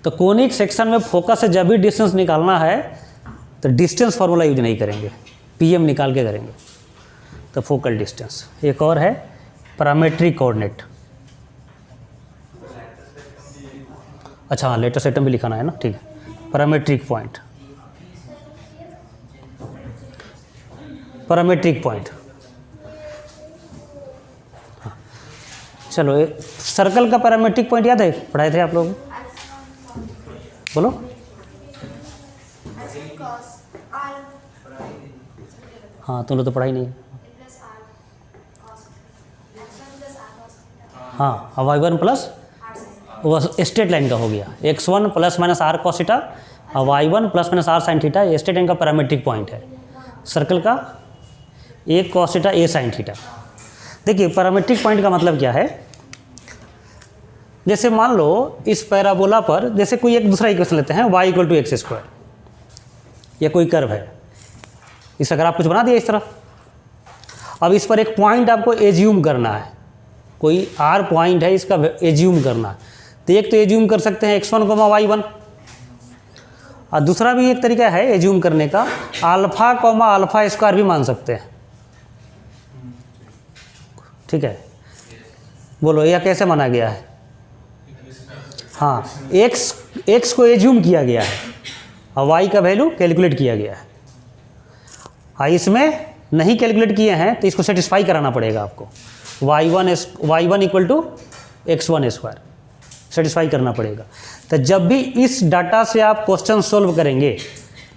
तो कोनिक सेक्शन में फोकस से जब भी डिस्टेंस निकालना है तो डिस्टेंस फार्मूला यूज नहीं करेंगे, पीएम निकाल के करेंगे। तो फोकल डिस्टेंस, एक और है पैरामेट्रिक कोऑर्डिनेट, अच्छा हाँ लेटेस्ट आइटम भी लिखाना है ना, ठीक है। पैरामेट्रिक पॉइंट, पैरामेट्रिक पॉइंट, चलो सर्कल का पैरामेट्रिक पॉइंट याद है, पढ़ाए थे आप लोग, बोलो। हाँ तुम लोग तो पढ़ाई नहीं है, हाँ y1 प्लस, वो स्ट्रेट लाइन का हो गया, x1 plus minus r cos theta और y1 plus minus r sine theta, straight line का पैरामेट्रिक पॉइंट है। सर्कल का a cos theta a sine theta. देखिए पैरामेट्रिक पॉइंट का मतलब क्या है, जैसे मान लो इस पैराबोला पर, जैसे कोई एक दूसरा इक्वेशन लेते हैं y equal to x square, या कोई कर्व है, इस अगर आप कुछ बना दिया इस तरह, अब इस पर एक पॉइंट आपको एज्यूम करना है, कोई r पॉइंट है इसका एज्यूम करना है, तो एक तो एज्यूम कर सकते हैं x1 y1, और दूसरा भी एक तरीका है एज्यूम करने का, अल्फा अल्फा स्क्वायर भी मान सकते हैं, ठीक है। बोलो यह कैसे माना गया है, हाँ x को एज्यूम किया गया है और y का वैल्यू कैलकुलेट किया गया है, और इसमें नहीं कैलकुलेट किए हैं तो इसको सेटिस्फाई कराना पड़ेगा आपको, y1 equal to x1 square satisfy करना पड़ेगा। तो जब भी इस डाटा से आप क्वेश्चन सोल्व करेंगे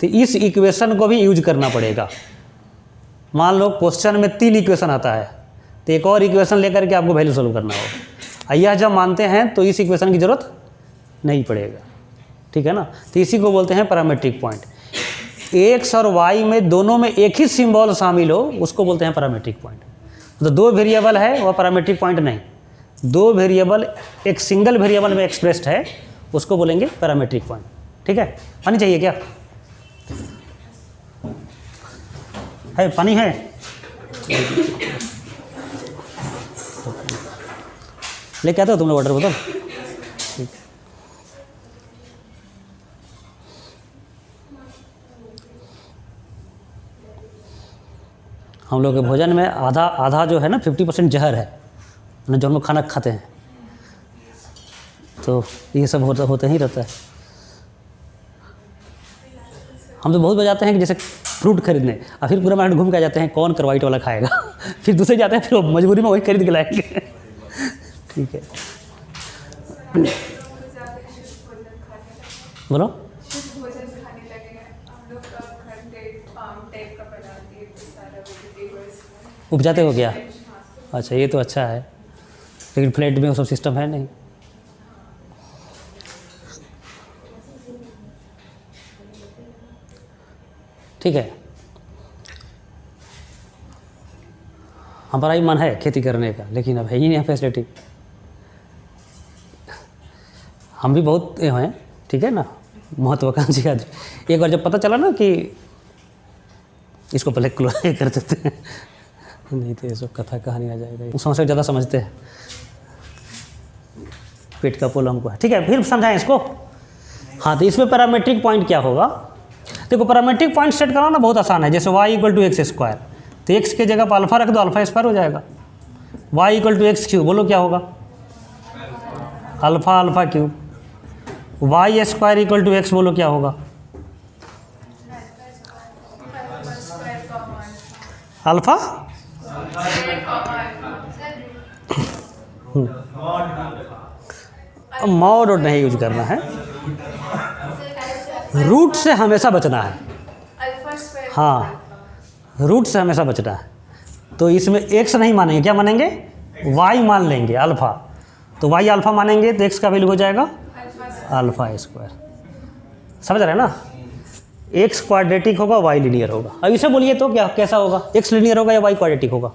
तो इस इक्वेशन को भी यूज करना पड़ेगा। मान लो क्वेश्चन में 3 इक्वेशन आता है तो एक और इक्वेशन लेकर के आपको वैल्यू सोल्व करना होगा, यह जब मानते हैं तो इस इक्वेशन की ज़रूरत नहीं पड़ेगा, ठीक है ना। तो इसी को बोलते हैं पैरामेट्रिक पॉइंट। एक्स और वाई में दोनों में एक ही सिंबल शामिल हो उसको बोलते हैं पैरामेट्रिक पॉइंट। तो 2 वेरिएबल है वह पैरामेट्रिक पॉइंट नहीं, 2 वेरिएबल एक सिंगल वेरिएबल में एक्सप्रेस्ड है उसको बोलेंगे पैरामेट्रिक पॉइंट, ठीक है। पानी चाहिए क्या, है पानी है, लेके आते हो तुम लोग वाटर बोतल, ठीक। हम लोग के भोजन में आधा जो है ना 50% जहर है, जो हम लोग खाना खाते हैं, तो ये सब होते ही रहता है। हम तो बहुत बजाते हैं कि जैसे फ्रूट खरीदने और फिर पूरा मार्केट घूम के आ जाते हैं कौन करवाइट वाला खाएगा फिर दूसरे जाते हैं, फिर मजबूरी में वही खरीद के लाएंगे ठीक है। बोलो उपजाते हो क्या, अच्छा ये तो अच्छा है, लेकिन फ्लैट में वो सब सिस्टम है नहीं। ठीक है, हमारा ही मन है खेती करने का, लेकिन अब है ही नहीं फैसिलिटी। हम भी बहुत हैं, ठीक है ना, महत्वाकांक्षी आदमी। एक बार जब पता चला ना कि इसको पहले क्लोज कर देते हैं नहीं तो ये सब कथा कहानी आ जाएगा, उस समस्या ज़्यादा समझते हैं, पेट का पोल हमको है। ठीक है, फिर समझाएं इसको। हाँ, तो इसमें पैरामेट्रिक पॉइंट क्या होगा, देखो पैरामेट्रिक पॉइंट सेट कराना बहुत आसान है। जैसे y equal to x square, तो x के जगह पर अल्फा रख दो, अल्फा स्क्वायर हो जाएगा। y equal to x cube, बोलो क्या होगा, alpha alpha cube. Y square equal to x बोलो क्या होगा? अल्फ़ा मॉड और नहीं यूज करना है, रूट से हमेशा बचना है। Alpha square. हाँ, रूट से हमेशा बचना है। तो इसमें एक्स नहीं मानेंगे, क्या मानेंगे? वाई मान लेंगे अल्फ़ा। तो वाई अल्फ़ा मानेंगे तो एक्स का वैल्यू हो जाएगा अल्फ़ा स्क्वायर। समझ रहे हैं ना? एक्स क्वाड्रेटिक होगा, वाई लीनियर होगा। अब इसे बोलिए तो क्या कैसा होगा? एक्स लीनियर होगा या वाई क्वाड्रेटिक होगा?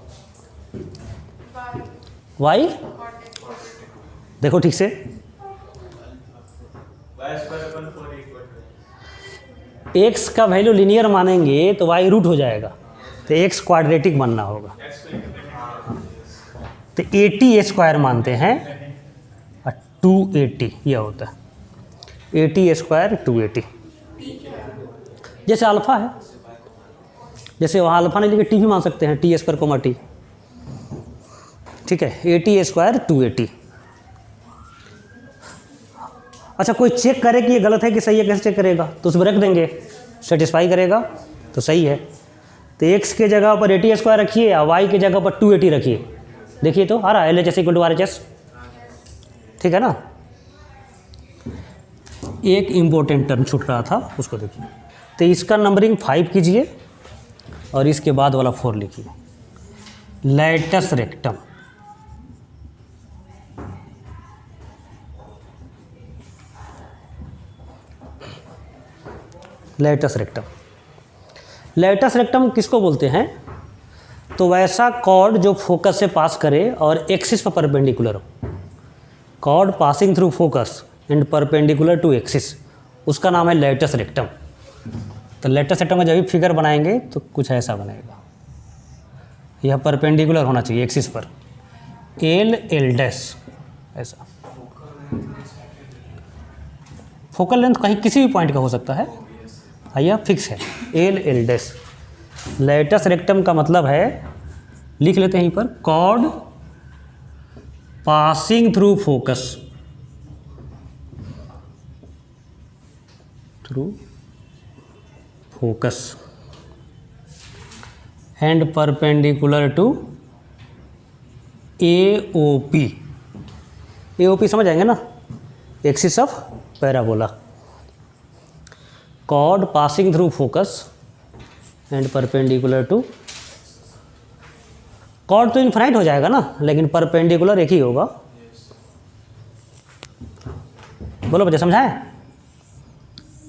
वाई देखो ठीक से, एक्स का वैल्यू लीनियर मानेंगे तो वाई रूट हो जाएगा, तो एक्स क्वाड्रेटिक मानना होगा। तो 80 स्क्वायर मानते हैं और 280 यह होता है 80 स्क्वायर 280। जैसे अल्फ़ा है, जैसे वहाँ अल्फ़ा नहीं लिखे टी भी मान सकते हैं, टी स्क्वायर कोमा टी। ठीक है, 80 स्क्वायर 280। अच्छा, कोई चेक करे कि ये गलत है कि सही है, कैसे चेक करेगा? तो उसमें रख देंगे, सेटिस्फाई करेगा तो सही है। तो एक्स के जगह पर 80 स्क्वायर रखिए और वाई की जगह पर 280 रखिए। देखिए तो आ रहा है LHS इक्वल टू RHS। ठीक है ना? एक इम्पोर्टेंट टर्म छूट रहा था, उसको देखिए। तो इसका नंबरिंग 5 कीजिए और इसके बाद वाला 4 लिखिए। Latus rectum. Latus rectum, latus rectum किसको बोलते हैं? तो वैसा कॉर्ड जो फोकस से पास करे और एक्सिस पर परपेंडिकुलर हो। Chord passing through focus and perpendicular to axis, उसका नाम है लैटस रेक्टम। तो लैटस रेक्टम का जब भी फिगर बनाएंगे तो कुछ ऐसा बनेगा। यह परपेंडिकुलर होना चाहिए एक्सिस पर, एल डैश ऐसा। फोकल लेंथ कहीं किसी भी पॉइंट का हो सकता है, यह फिक्स है एल डैश। लैटस रेक्टम का मतलब है, लिख लेते हैं यहीं पर, chord passing through focus and perpendicular to AOP। AOP समझ आएंगे ना? Axis of parabola. Chord passing through focus and perpendicular to, chord तो इनफाइनाइट हो जाएगा ना, लेकिन परपेंडिकुलर एक ही होगा। बोलो बच्चे, समझाएं?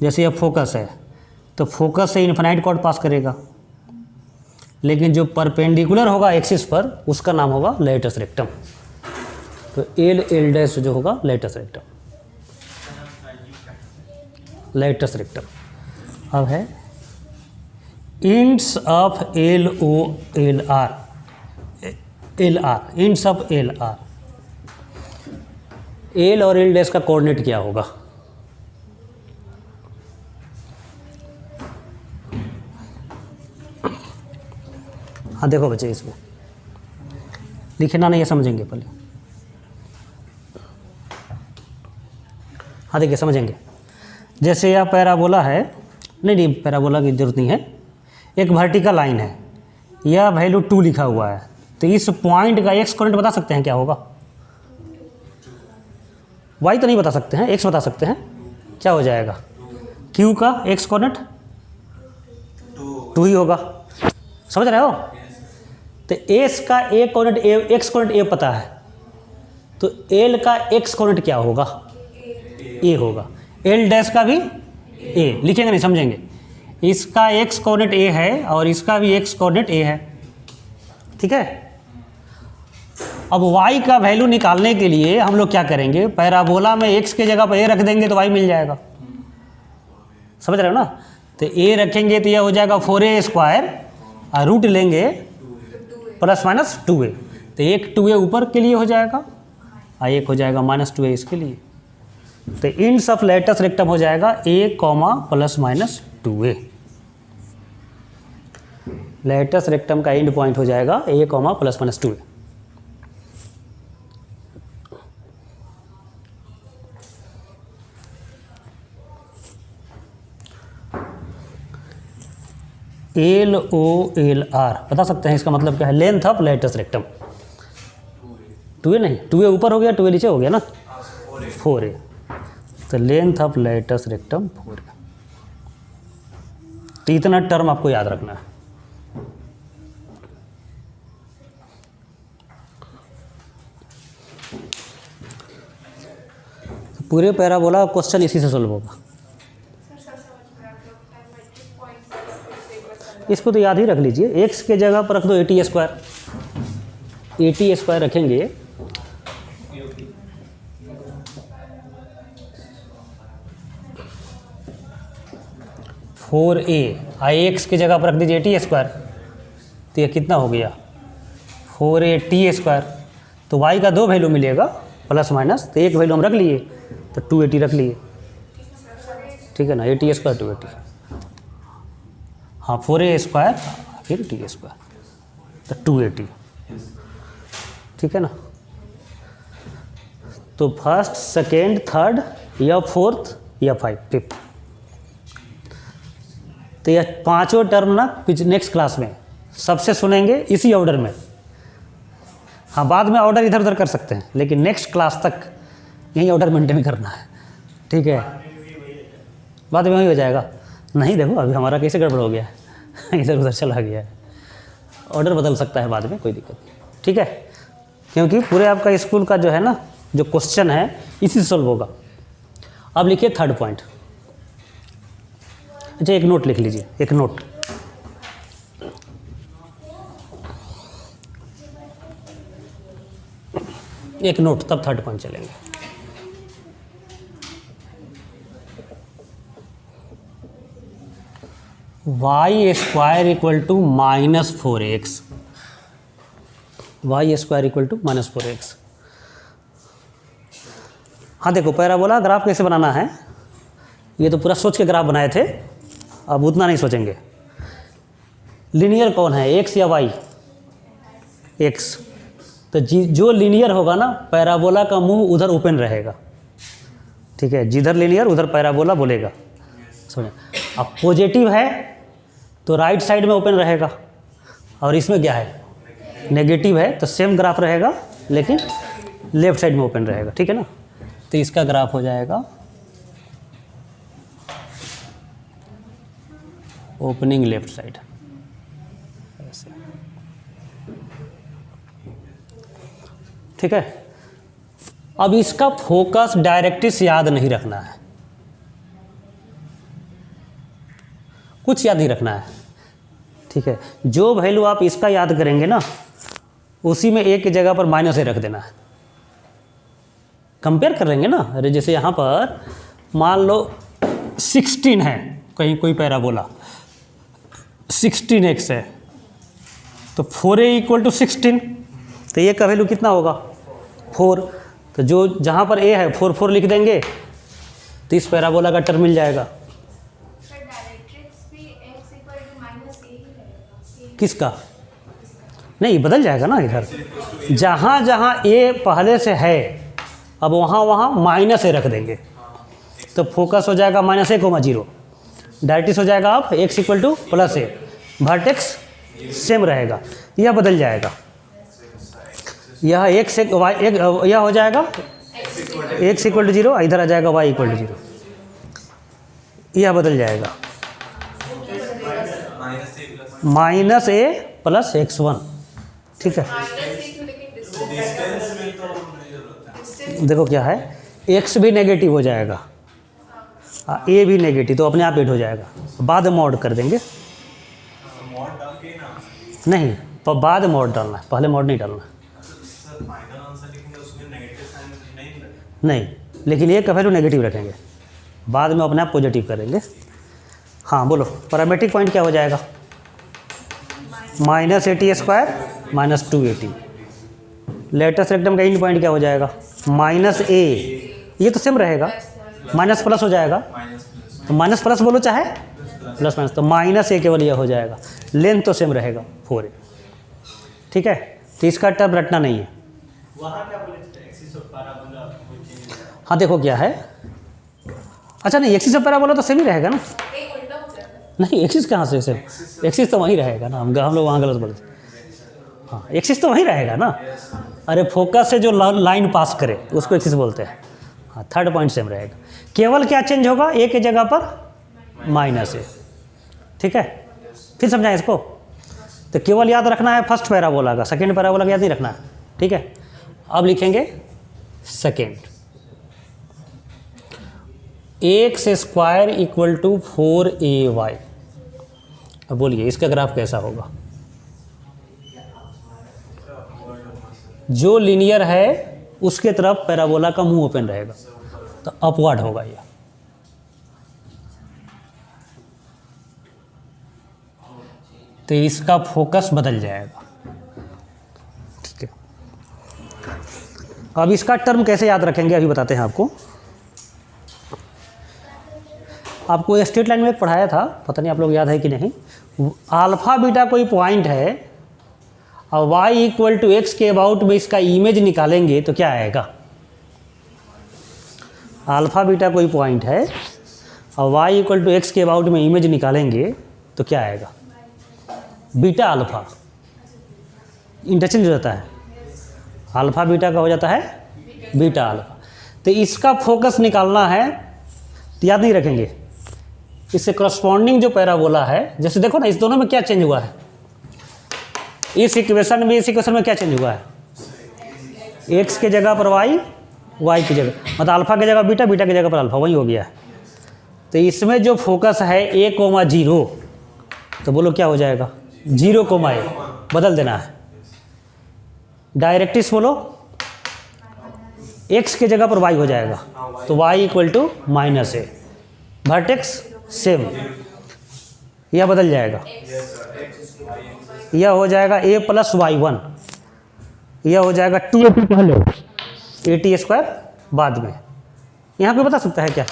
जैसे अब फोकस है तो फोकस से इनफाइनाइट कॉर्ड पास करेगा, लेकिन जो परपेंडिकुलर होगा एक्सिस पर उसका नाम होगा लैटस रेक्टम। तो एल डैश जो होगा लैटस रेक्टम, लैटस रेक्टम। अब है ends of LOLR, ends of LR। L और एल डैश का कोऑर्डिनेट क्या होगा? हाँ देखो बच्चे, इसमें लिखना नहीं है, समझेंगे पहले। हाँ देखिए, समझेंगे। जैसे यह पैराबोला है, नहीं पैराबोला की जरूरत नहीं है। एक वर्टिकल लाइन है, यह वैल्यू 2 लिखा हुआ है, तो इस पॉइंट का एक्स कोऑर्डिनेट बता सकते हैं क्या होगा? वाई तो नहीं बता सकते हैं, एक्स बता सकते हैं। क्या हो जाएगा? क्यू का एक्स कोऑर्डिनेट 2 ही होगा। समझ रहे हो? तो एस का ए कोऑर्डिनेट एक्स कोऑर्डिनेट ए पता है, तो एल का एक्स कोऑर्डिनेट क्या होगा? ए होगा। एल डैश का भी ए लिखेंगे, नहीं समझेंगे। इसका एक्स कोऑर्डिनेट ए है और इसका भी एक्स कोऑर्डिनेट ए है। ठीक है। अब y का वैल्यू निकालने के लिए हम लोग क्या करेंगे? पैराबोला में x के जगह पर a रख देंगे तो y मिल जाएगा। समझ रहे हो ना? तो a रखेंगे तो यह हो जाएगा 4a स्क्वायर और रूट लेंगे प्लस माइनस 2a, तो एक 2a ऊपर के लिए हो जाएगा और एक हो जाएगा माइनस 2a इसके लिए। तो इंट्स ऑफ लैटस रेक्टम हो जाएगा a plus minus 2a। Latus rectum का एंड पॉइंट हो जाएगा a plus minus 2a। LOLR बता सकते हैं इसका मतलब क्या है? Length of latus rectum. 2A नहीं, 2A ऊपर हो गया, 2A नीचे हो गया ना, 4A। तो length of latus rectum 4A। तो इतना टर्म आपको याद रखना है। पूरे पैराबोला का क्वेश्चन इसी से सोल्व होगा। इसको तो याद ही रख लीजिए, x के जगह पर रख दो AT स्क्वायर। AT स्क्वायर रखेंगे, फोर ए आई एक्स की जगह पर रख दीजिए AT स्क्वायर। तो ये कितना हो गया? 4AT square. तो y का 2 वैल्यू मिलेगा प्लस माइनस, तो एक वैल्यू हम रख लिए, तो 2AT रख लिए, ठीक है ना। AT स्क्वायर 2AT, हाँ 4A स्क्वायर फिर T स्क्वायर, तो 2AT, ठीक है ना। तो फर्स्ट, सेकेंड, थर्ड या फोर्थ या फिफ्थ, तो यह पांचों टर्म ना नेक्स्ट क्लास में सबसे सुनेंगे इसी ऑर्डर में। हाँ बाद में ऑर्डर इधर उधर कर सकते हैं, लेकिन नेक्स्ट क्लास तक यही ऑर्डर मेंटेन करना है, ठीक है। बाद में वही हो जाएगा। नहीं देखो अभी हमारा कैसे गड़बड़ हो गया है इधर उधर चला गया है, ऑर्डर बदल सकता है बाद में, कोई दिक्कत नहीं, ठीक है। क्योंकि पूरे आपका स्कूल का जो है ना जो क्वेश्चन है इसी से सॉल्व होगा। अब लिखिए थर्ड पॉइंट। अच्छा एक नोट लिख लीजिए, एक नोट। एक नोट, तब थर्ड पॉइंट चलेंगे। Y square equal to -4x, y square equal to -4x। हाँ देखो पैराबोला ग्राफ कैसे बनाना है, ये तो पूरा सोच के ग्राफ बनाए थे, अब उतना नहीं सोचेंगे। लीनियर कौन है, एक्स या वाई? एक्स। तो जो लीनियर होगा ना पैराबोला का मुंह उधर ओपन रहेगा, ठीक है। जिधर लीनियर उधर पैराबोला बोलेगा, सुनिए। अब पॉजिटिव है तो राइट साइड में ओपन रहेगा, और इसमें क्या है नेगेटिव है, तो सेम ग्राफ रहेगा लेकिन लेफ्ट साइड में ओपन रहेगा, ठीक है ना। तो इसका ग्राफ हो जाएगा ओपनिंग लेफ्ट साइड, ऐसे, ठीक है। अब इसका फोकस डायरेक्ट्रिक्स याद नहीं रखना है, कुछ याद नहीं रखना है, ठीक है। जो वैल्यू आप इसका याद करेंगे ना उसी में एक की जगह पर -a रख देना है। कंपेयर करेंगे ना, अरे जैसे यहाँ पर मान लो 16 है, कहीं कोई पैराबोला 16x है, तो 4a इक्वल टू 16, तो ये का वैल्यू कितना होगा 4। तो जो जहाँ पर a है 4 लिख देंगे, तो इस पैराबोला का टर्म मिल जाएगा। किसका? नहीं बदल जाएगा ना इधर, जहाँ जहाँ a पहले से है अब वहाँ वहाँ -a रख देंगे, तो फोकस हो जाएगा -a, डायरेक्ट्रिक्स हो जाएगा अब x equal to +a, vertex same रहेगा, यह बदल जाएगा। यह x यह हो जाएगा x इक्वल टू 0, इधर आ जाएगा y इक्वल टू 0, यह बदल जाएगा -a + x1, ठीक है। देखो क्या है, x भी नेगेटिव हो जाएगा, a भी नेगेटिव, तो अपने आप 8 हो जाएगा। बाद में मॉड कर देंगे, नहीं बाद में मॉड डालना है, पहले मॉड नहीं डालना, नहीं, लेकिन एक का वैल्यू नेगेटिव रखेंगे, बाद में अपने आप पॉजिटिव करेंगे। हाँ बोलो, पैरामेट्रिक पॉइंट क्या हो जाएगा? -AT square -2AT। Latus rectum का एंड पॉइंट क्या हो जाएगा? -a, ये तो सेम रहेगा, माइनस प्लस हो जाएगा, तो माइनस प्लस बोलो चाहे प्लस माइनस, तो -a केवल यह हो जाएगा, लेंथ तो सेम रहेगा 4a, ठीक है। तो इसका टर्म रटना नहीं है। वहाँ क्या बोले थे, एक्सिस ऑफ पैराबोला? हाँ देखो क्या है, अच्छा नहीं एक्सिस ऑफ पैराबोला तो सेम ही रहेगा ना, नहीं एक्सिस कहाँ से सेम, एक्सिस तो वहीं रहेगा ना, हम लोग वहाँ गलत बोलते। हाँ एक्सिस तो वहीं रहेगा ना। अरे फोकस से जो लाइन पास करे उसको एक्सिस बोलते हैं। हाँ थर्ड पॉइंट सेम रहेगा, केवल क्या चेंज होगा, ए के जगह पर माइनस ए। ठीक है, फिर समझाएं इसको। तो केवल याद रखना है फर्स्ट पैराबोला का, सेकेंड पैराबोला का याद नहीं रखना है। ठीक है, अब लिखेंगे second, x square equal to 4ay। अब बोलिए इसका ग्राफ कैसा होगा। जो लीनियर है उसके तरफ पैराबोला का मुंह ओपन रहेगा, तो अपवर्ड होगा ये। तो इसका फोकस बदल जाएगा। ठीक है, अब इसका टर्म कैसे याद रखेंगे अभी बताते हैं आपको। आपको स्ट्रेट लाइन में एक पढ़ाया था, पता नहीं आप लोग याद है कि नहीं। अल्फा बीटा कोई पॉइंट है और y इक्वल टू एक्स के अबाउट में इसका इमेज निकालेंगे तो क्या आएगा। अल्फा बीटा कोई पॉइंट है और y इक्वल टू एक्स के अबाउट में इमेज निकालेंगे तो क्या आएगा, बीटा अल्फा। इंटरचेंज हो जाता है, अल्फा बीटा का हो जाता है बीटा अल्फा। तो इसका फोकस निकालना है तो याद नहीं रखेंगे, इससे करस्पॉन्डिंग जो पैराबोला है, जैसे देखो ना इस दोनों में क्या चेंज हुआ है, इस इक्वेशन में क्या चेंज हुआ है, एक्स के जगह पर वाई, वाई की जगह मतलब अल्फा की जगह बीटा, बीटा की जगह पर अल्फा, वही हो गया है। तो इसमें जो फोकस है a, 0, तो बोलो क्या हो जाएगा, 0, a बदल देना है। डायरेक्टिस बोलो, x के जगह पर y हो जाएगा, तो y equal to -a। Vertex same, यह बदल जाएगा, यह हो जाएगा a + y1, यह हो जाएगा 2at पहले, at² बाद में। यहाँ कोई बता सकता है क्या,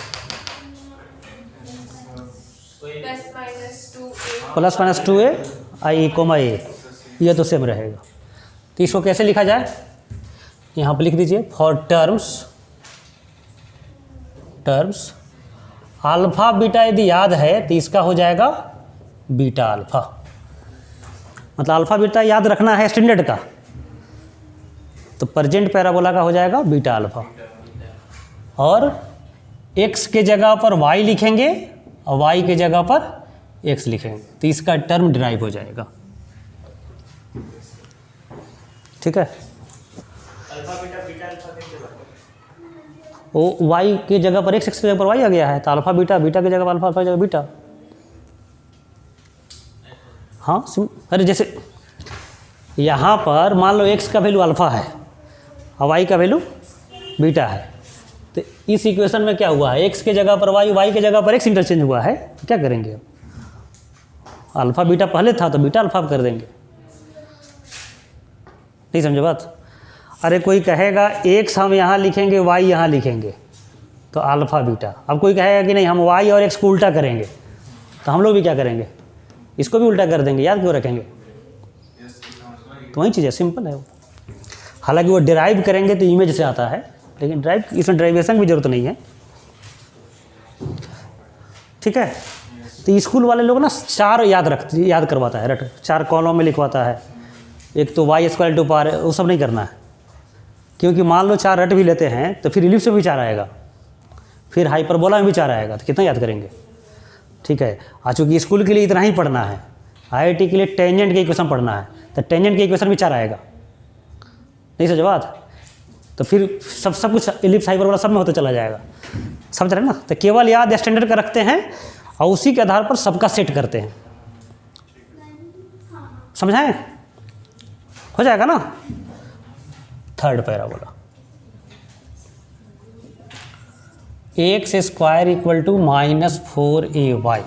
+-2a i, a, यह तो सेम रहेगा। तो इसको कैसे लिखा जाए, यहाँ पर लिख दीजिए, फॉर टर्म्स अल्फा बीटा यदि याद है तो इसका हो जाएगा बीटा अल्फा। मतलब अल्फा बीटा याद रखना है स्टैंडर्ड का, तो प्रेजेंट पैराबोला का हो जाएगा बीटा अल्फा। और x के जगह पर y लिखेंगे और y के जगह पर x लिखेंगे, तो इसका टर्म डिराइव हो जाएगा। ठीक है, अल्फा बीटा बीटा अल्फा कैसे बनता है? वो y के जगह पर x, x की जगह पर y आ गया है, तो अल्फा बीटा, बीटा की जगह पर अल्फा, अल्फा की जगह बीटा। हाँ अरे जैसे यहाँ पर मान लो x का वैल्यू अल्फा है और y का वैल्यू बीटा है, तो इस इक्वेशन में क्या हुआ है, x के जगह पर y, y के जगह पर x इंटरचेंज हुआ है, तो क्या करेंगे अब, अल्फा बीटा पहले था तो बीटा अल्फा कर देंगे। नहीं समझे बात। अरे कोई कहेगा x हम यहाँ लिखेंगे, y यहाँ लिखेंगे, तो अल्फा बीटा। अब कोई कहेगा कि नहीं हम y और x को उल्टा करेंगे, तो हम लोग भी क्या करेंगे, इसको भी उल्टा कर देंगे। याद क्यों रखेंगे, तो वही चीज़ है, सिंपल है वो। हालांकि वो डिराइव करेंगे तो इमेज से आता है, लेकिन इसमें ड्राइवेशन की जरूरत नहीं है। ठीक है, तो स्कूल वाले लोग ना 4 याद करवाता है, रट 4 कॉलम में लिखवाता है। एक तो y² टू पार, वो सब नहीं करना है, क्योंकि मान लो 4 रट भी लेते हैं तो फिर इलिप्स में भी 4 आएगा, फिर हाइपरबोला में भी 4 आएगा, तो कितना याद करेंगे। ठीक है, चूँकि स्कूल के लिए इतना ही पढ़ना है, IIT के लिए टेंजेंट के इक्वेशन पढ़ना है, तो टेंजेंट के इक्वेशन भी 4 आएगा। नहीं समझ बात, तो फिर सब कुछ इलिप्स हाइपरबोला सब में होता चला जाएगा, समझ रहे ना। तो केवल याद स्टैंडर्ड का रखते हैं और उसी के आधार पर सबका सेट करते हैं। समझाएं, हो जाएगा ना। Third parabola, x square equal to -4ay।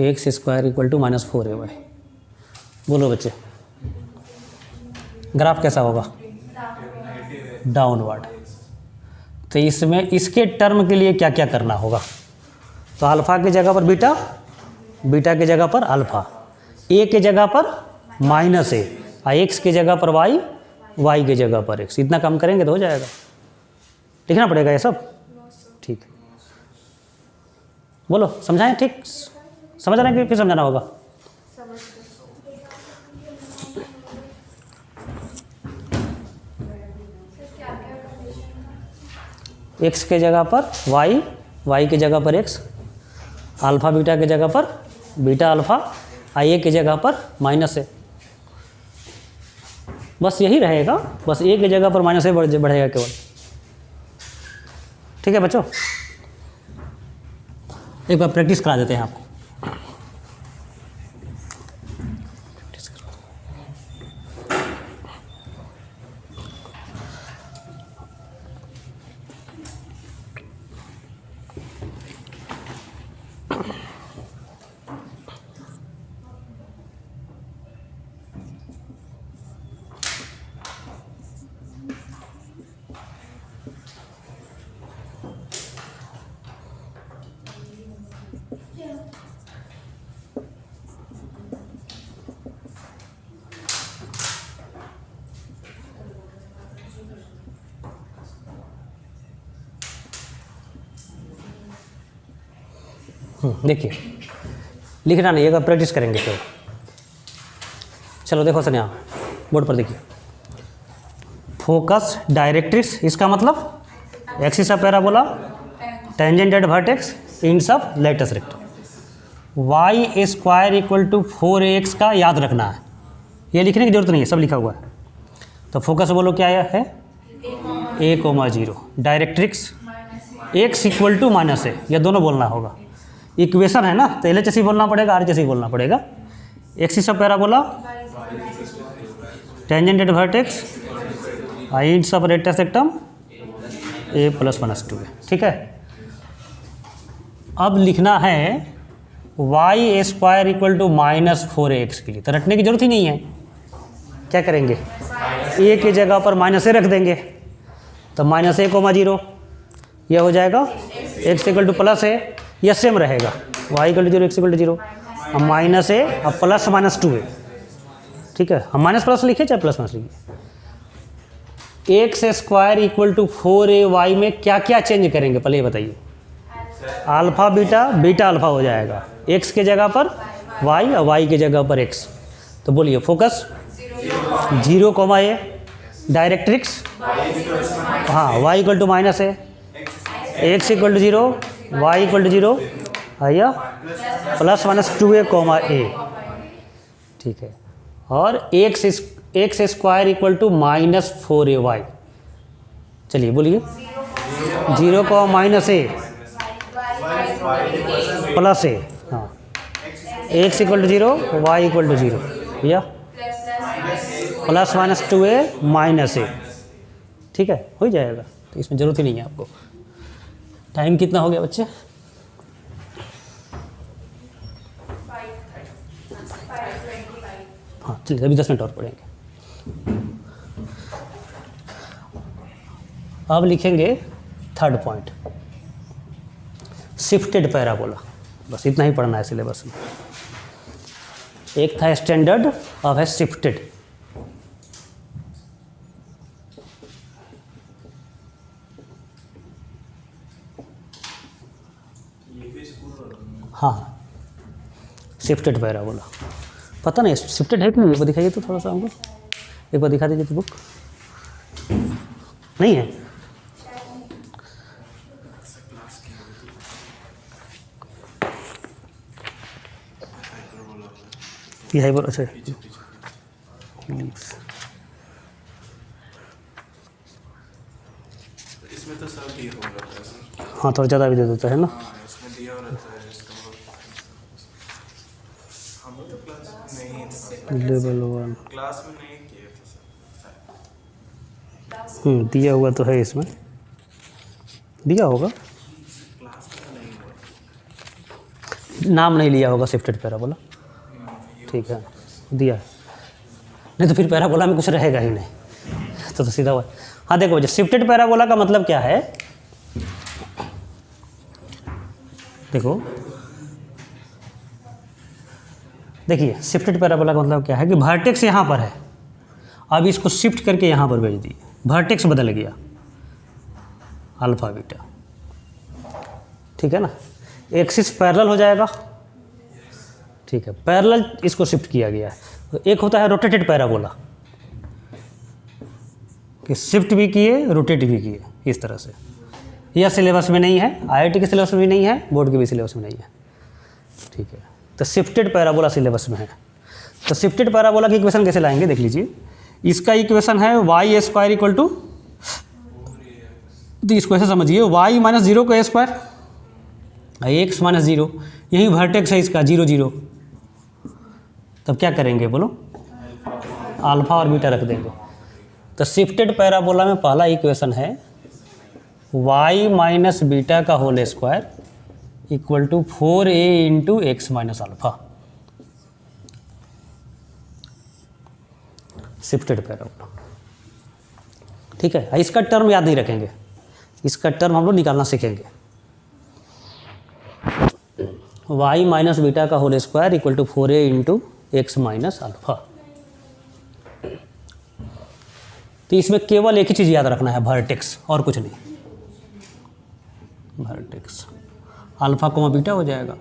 X square equal to -4ay। बोलो बच्चे, ग्राफ कैसा होगा, डाउनवर्ड। तो इसमें इसके टर्म के लिए क्या क्या करना होगा, तो अल्फ़ा की जगह पर बीटा, बीटा की जगह पर अल्फ़ा, ए के जगह पर -a और एक्स की जगह पर y, y की जगह पर x। इतना काम करेंगे तो हो जाएगा, लिखना पड़ेगा ये सब। बोलो, समझाएं? ठीक समझ रहे हैं कि फिर समझाना होगा? एक्स के जगह पर वाई, वाई की जगह पर एक्स, अल्फ़ा बीटा की जगह पर बीटा अल्फ़ा, आई ए की जगह पर माइनस ए। बस यही रहेगा, बस ए की जगह पर माइनस ए बढ़ेगा केवल। ठीक है बच्चों, एक बार प्रैक्टिस करा देते हैं आपको। देखिए, लिखना नहीं, अगर प्रैक्टिस करेंगे तो। चलो देखो सर, यहाँ बोर्ड पर देखिए, फोकस डायरेक्ट्रिक्स, इसका मतलब axis of parabola, tangent at vertex, ends of latus rectum. Y square equal to 4ax का याद रखना है, ये लिखने की जरूरत नहीं है, सब लिखा हुआ है। तो फोकस बोलो क्या है? a,0। Directrix X equal to minus A, यह दोनों बोलना होगा। इक्वेशन है ना, तो LHS बोलना पड़ेगा, RHS बोलना पड़ेगा। Axis of parabola, tangent at vertex, ends of latus rectum, a + -2a। ठीक है, अब लिखना है Y square equal to -4ax के लिए, तो रटने की जरूरत ही नहीं है। क्या करेंगे? ए की जगह पर -a रख देंगे, तो -a,0 यह हो जाएगा x इक्वल टू +a, यह सेम रहेगा, y equal to 0, x equal to 0, अब -a अब +-2a। ठीक है, हम माइनस प्लस लिखिए चाहे प्लस माइनस लिखिए। X square equal to 4ay में क्या क्या चेंज करेंगे पहले ये बताइए। अल्फ़ा बीटा, बीटा अल्फ़ा हो जाएगा, x के जगह पर y और y की जगह पर x। तो बोलिए फोकस 0,a, डायरेक्ट्रिक्स हाँ y equal to -a, x equal to 0, y equal to 0, आया +-2a, ठीक है। और x square equal to -4ay, चलिए बोलिए 0, -a +a, हाँ, x equal to 0, y equal to 0, या +-2a -a, ठीक है, हो जाएगा। तो इसमें ज़रूरत ही नहीं है आपको। टाइम कितना हो गया बच्चे? हाँ चलिए, अभी 10 मिनट और पढ़ेंगे। अब लिखेंगे थर्ड पॉइंट, शिफ्टेड पैराबोला। बस इतना ही पढ़ना है सिलेबस में। एक था स्टैंडर्ड, अब है शिफ्टेड। हाँ, शिफ्टेड पैराबोला पता नहीं शिफ्टेड है कि नहीं, एक बार दिखाइए तो थोड़ा सा हमको, एक बार दिखा दीजिए तो बुक। नहीं है? ये है बोला, अच्छा इसमें तो सब दिया हुआ रहता है सर। हाँ, थोड़ा ज़्यादा भी दे देता है ना। हाँ, इसमें दिया हुआ रहता है इसका हम तो क्लास नहीं लेवल 1 क्लास में नहीं किए थे सर। दिया हुआ तो है, इसमें दिया होगा, क्लास में नहीं हुआ, नाम नहीं लिया होगा शिफ्टेड पैराबोला। ठीक है, दिया है, नहीं तो फिर पैराबोला में कुछ रहेगा ही नहीं, तो सीधा हुआ। हाँ देखो, जो शिफ्टेड पैराबोला का मतलब क्या है, देखो देखिए, शिफ्टेड पैराबोला का मतलब क्या है कि वर्टेक्स यहाँ पर है, अब इसको शिफ्ट करके यहाँ पर भेज दिए, वर्टेक्स बदल गया अल्फ़ा बीटा, ठीक है ना। एक्सिस पैरेलल हो जाएगा, ठीक है, पैरेलल इसको शिफ्ट किया गया है। तो एक होता है रोटेटेड पैराबोला, कि शिफ्ट भी किए रोटेट भी किए इस तरह से। यह सिलेबस में नहीं है, आईआईटी के सिलेबस में भी नहीं है, बोर्ड के भी सिलेबस में नहीं है, ठीक है। तो शिफ्टेड पैराबोला सिलेबस में है। तो शिफ्टेड पैराबोला की इक्वेशन कैसे लाएंगे देख लीजिए। इसका इक्वेशन है वाई स्क्वायर इक्वल टू, तो इसको ऐसे समझिए, वाई माइनस जीरो का स्क्वायर, एक्स माइनस जीरो, यही वर्टेक्स है इसका 0 0। तब क्या करेंगे बोलो, अल्फा और बीटा रख देंगे। तो शिफ्टेड पैराबोला में पहला इक्वेशन है y माइनस बीटा का whole square equal to 4a into x minus alpha, shifted parabola, ठीक है। इसका टर्म याद नहीं रखेंगे, इसका टर्म हम लोग निकालना सीखेंगे। y माइनस बीटा का whole square equal to 4a into x minus alpha. तो इसमें केवल एक ही चीज़ याद रखना है, वर्टेक्स, और कुछ नहीं। वर्टेक्स अल्फा कोमा बीटा हो जाएगा,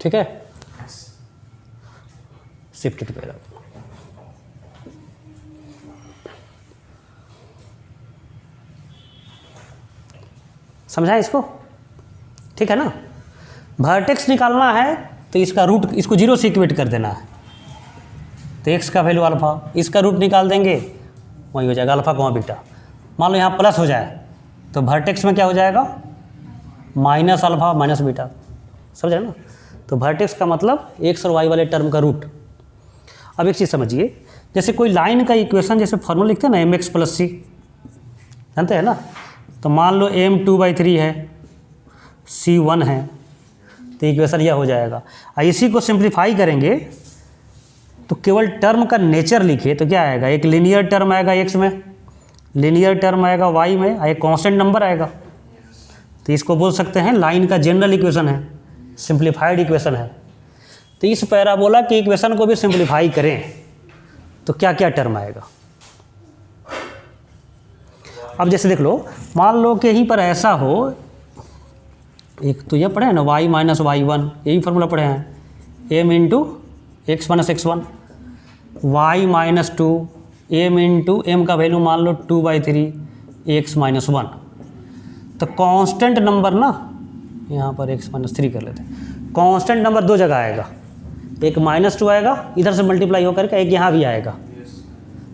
ठीक है। शिफ्टेड पैराबोला, समझा इसको, ठीक है ना। वर्टेक्स निकालना है तो इसका रूट, इसको 0 से इक्वेट कर देना है। तो एक्स का वैल्यू अल्फा, इसका रूट निकाल देंगे, वही हो जाएगा अल्फा कोमा बीटा। मान लो यहाँ प्लस हो जाए तो वर्टेक्स में क्या हो जाएगा, माइनस अल्फा माइनस बीटा, समझ रहे ना। तो वर्टेक्स का मतलब एक्स और वाई वाले टर्म का रूट। अब एक चीज़ समझिए, जैसे कोई लाइन का इक्वेशन जैसे फॉर्मूला लिखते हैं ना, mx प्लस सी, जानते हैं ना। तो मान लो m 2/3 है, c 1 है, तो इक्वेशन यह हो जाएगा। इसी को सिंप्लीफाई करेंगे तो केवल टर्म का नेचर लिखिए तो क्या आएगा, एक लीनियर टर्म आएगा x में, लीनियर टर्म आएगा y में, एक कांस्टेंट नंबर आएगा। तो इसको बोल सकते हैं लाइन का जनरल इक्वेशन है, सिंप्लीफाइड इक्वेशन है। तो इस पैराबोला की इक्वेशन को भी सिंप्लीफाई करें तो क्या क्या टर्म आएगा। अब जैसे देख लो, मान लो कि यहीं पर ऐसा हो, एक तो यह पढ़े हैं ना y माइनस y1, यही फार्मूला पढ़े हैं, m into x minus x1, y minus 2 m into m का वैल्यू मान लो 2/3 x माइनस 1। तो कांस्टेंट नंबर ना, यहाँ पर x माइनस 3 कर लेते हैं। कांस्टेंट नंबर दो जगह आएगा, एक -2 आएगा इधर से मल्टीप्लाई होकर के, एक यहाँ भी आएगा।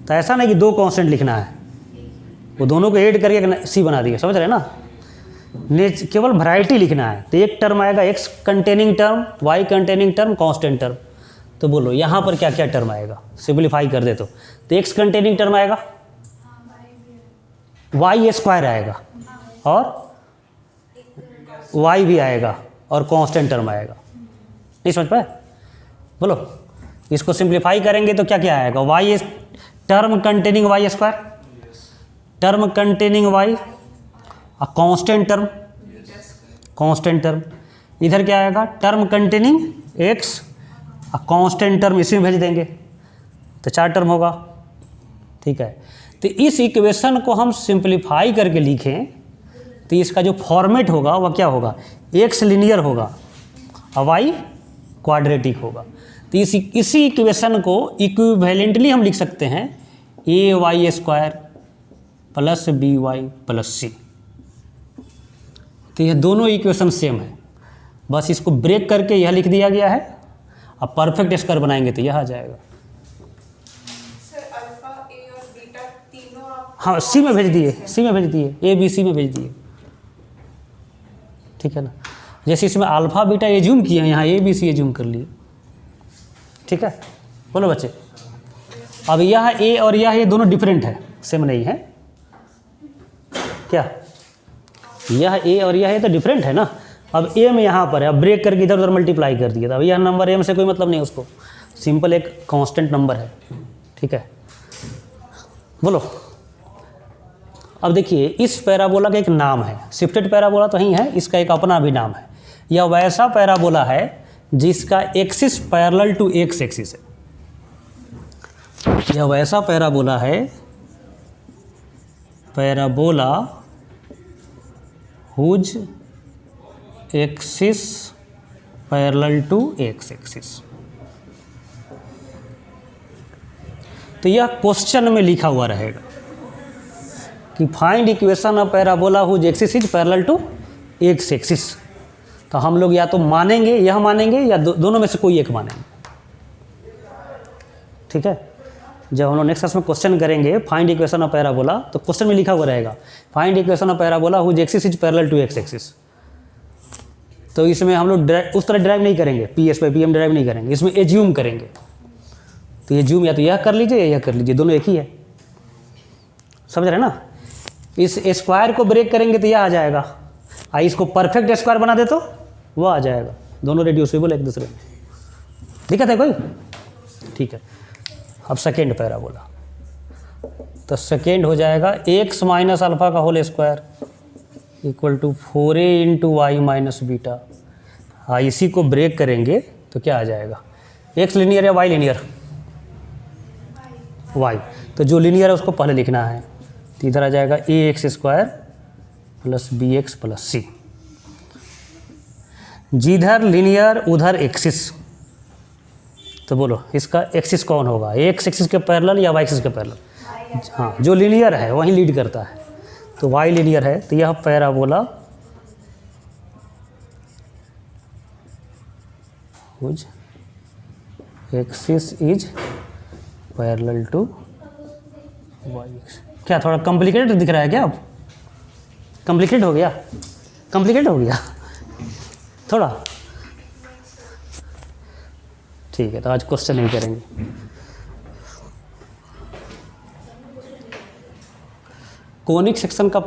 तो ऐसा नहीं कि दो कांस्टेंट लिखना है, वो दोनों को ऐड करके एक सी बना दिया, समझ रहे हैं ना। केवल वैरायटी लिखना है। तो एक टर्म आएगा x containing term, y containing term, constant term. तो बोलो यहाँ पर क्या क्या टर्म आएगा, सिंप्लीफाई कर दे तो x कंटेनिंग टर्म आएगा, y स्क्वायर आएगा, और y भी आएगा, और कांस्टेंट टर्म आएगा। नहीं समझ पाए, बोलो। इसको सिंप्लीफाई करेंगे तो क्या क्या आएगा, y term containing y square, term containing y, constant term, constant term. इधर क्या आएगा, term containing x, constant term इसी में भेज देंगे तो 4 टर्म होगा, ठीक है। तो इस इक्वेशन को हम सिंप्लीफाई करके लिखें तो इसका जो फॉर्मेट होगा वह क्या होगा, x लीनियर होगा और y क्वाड्रेटिक होगा। तो इसी इक्वेशन को इक्विवेलेंटली हम लिख सकते हैं ay square plus by plus c। तो यह दोनों इक्वेशन सेम है, बस इसको ब्रेक करके यह लिख दिया गया है। अब परफेक्ट स्क्वायर बनाएंगे तो यह आ जाएगा। सर अल्फा ए और बीटा तीनों आप, हाँ सी में भेज दिए, सी में भेज दिए, ए बी सी में भेज दिए, ठीक है ना। जैसे इसमें अल्फा बीटा एज्यूम किए हैं, यहाँ ए बी सी एज्यूम कर लिए, ठीक है। बोलो बच्चे, अब यह ए और यह ए दोनों डिफरेंट है, सेम नहीं है क्या, यह ए और यह ए तो डिफरेंट है ना। अब एम यहाँ पर है, अब ब्रेक करके इधर उधर मल्टीप्लाई कर दिया था। अब यह नंबर एम से कोई मतलब नहीं उसको, सिंपल एक कांस्टेंट नंबर है, ठीक है। बोलो, अब देखिए इस पैराबोला का एक नाम है, शिफ्टेड पैराबोला तो ही है, इसका एक अपना भी नाम है। यह वैसा पैराबोला है जिसका axis parallel to x axis है। यह वैसा पैराबोला है, parabola whose axis parallel to x axis. तो यह क्वेश्चन में लिखा हुआ रहेगा कि find equation of parabola whose axis is parallel to x axis. तो हम लोग या तो मानेंगे, यह मानेंगे, या दोनों में से कोई एक मानेंगे। ठीक है, जब हम लोग नेक्स्ट क्लास में क्वेश्चन करेंगे फाइंड इक्वेशन ऑफ पैराबोला, तो क्वेश्चन में लिखा हुआ रहेगा find equation of parabola whose axis is parallel to x axis. तो इसमें हम लोग उस तरह ड्राइव नहीं करेंगे, PS बाई PM ड्राइव नहीं करेंगे, इसमें एज्यूम करेंगे। तो एज्यूम या तो यह कर लीजिए या यह कर लीजिए, दोनों एक ही है। समझ रहे ना? इस स्क्वायर को ब्रेक करेंगे तो यह आ जाएगा, इसको परफेक्ट स्क्वायर बना दे तो वो आ जाएगा। दोनों रेड्यूसिबल एक दूसरे में। दिक्कत है कोई? ठीक है, अब सेकेंड पैराबोला। तो सेकेंड हो जाएगा x माइनस अल्फा का whole square equal to 4a into y minus beta. इसी को ब्रेक करेंगे तो क्या आ जाएगा? x लीनियर या y लीनियर? y। तो जो लीनियर है उसको पहले लिखना है, तो इधर आ जाएगा ax square plus bx plus c। जिधर लीनियर उधर एक्सिस। तो बोलो इसका एक्सिस कौन होगा, एक्स एक्सिस के पैरेलल या वाई एक्सिस के पैरेलल? हाँ, जो लीनियर है वही लीड करता है, तो वाई लीनियर है। तो यह parabola whose axis is parallel to y axis. क्या थोड़ा कॉम्प्लिकेटेड दिख रहा है क्या? अब कॉम्प्लिकेटेड हो गया, कॉम्प्लिकेटेड हो गया थोड़ा। ठीक है, तो आज क्वेश्चन नहीं करेंगे। कोनिक सेक्शन का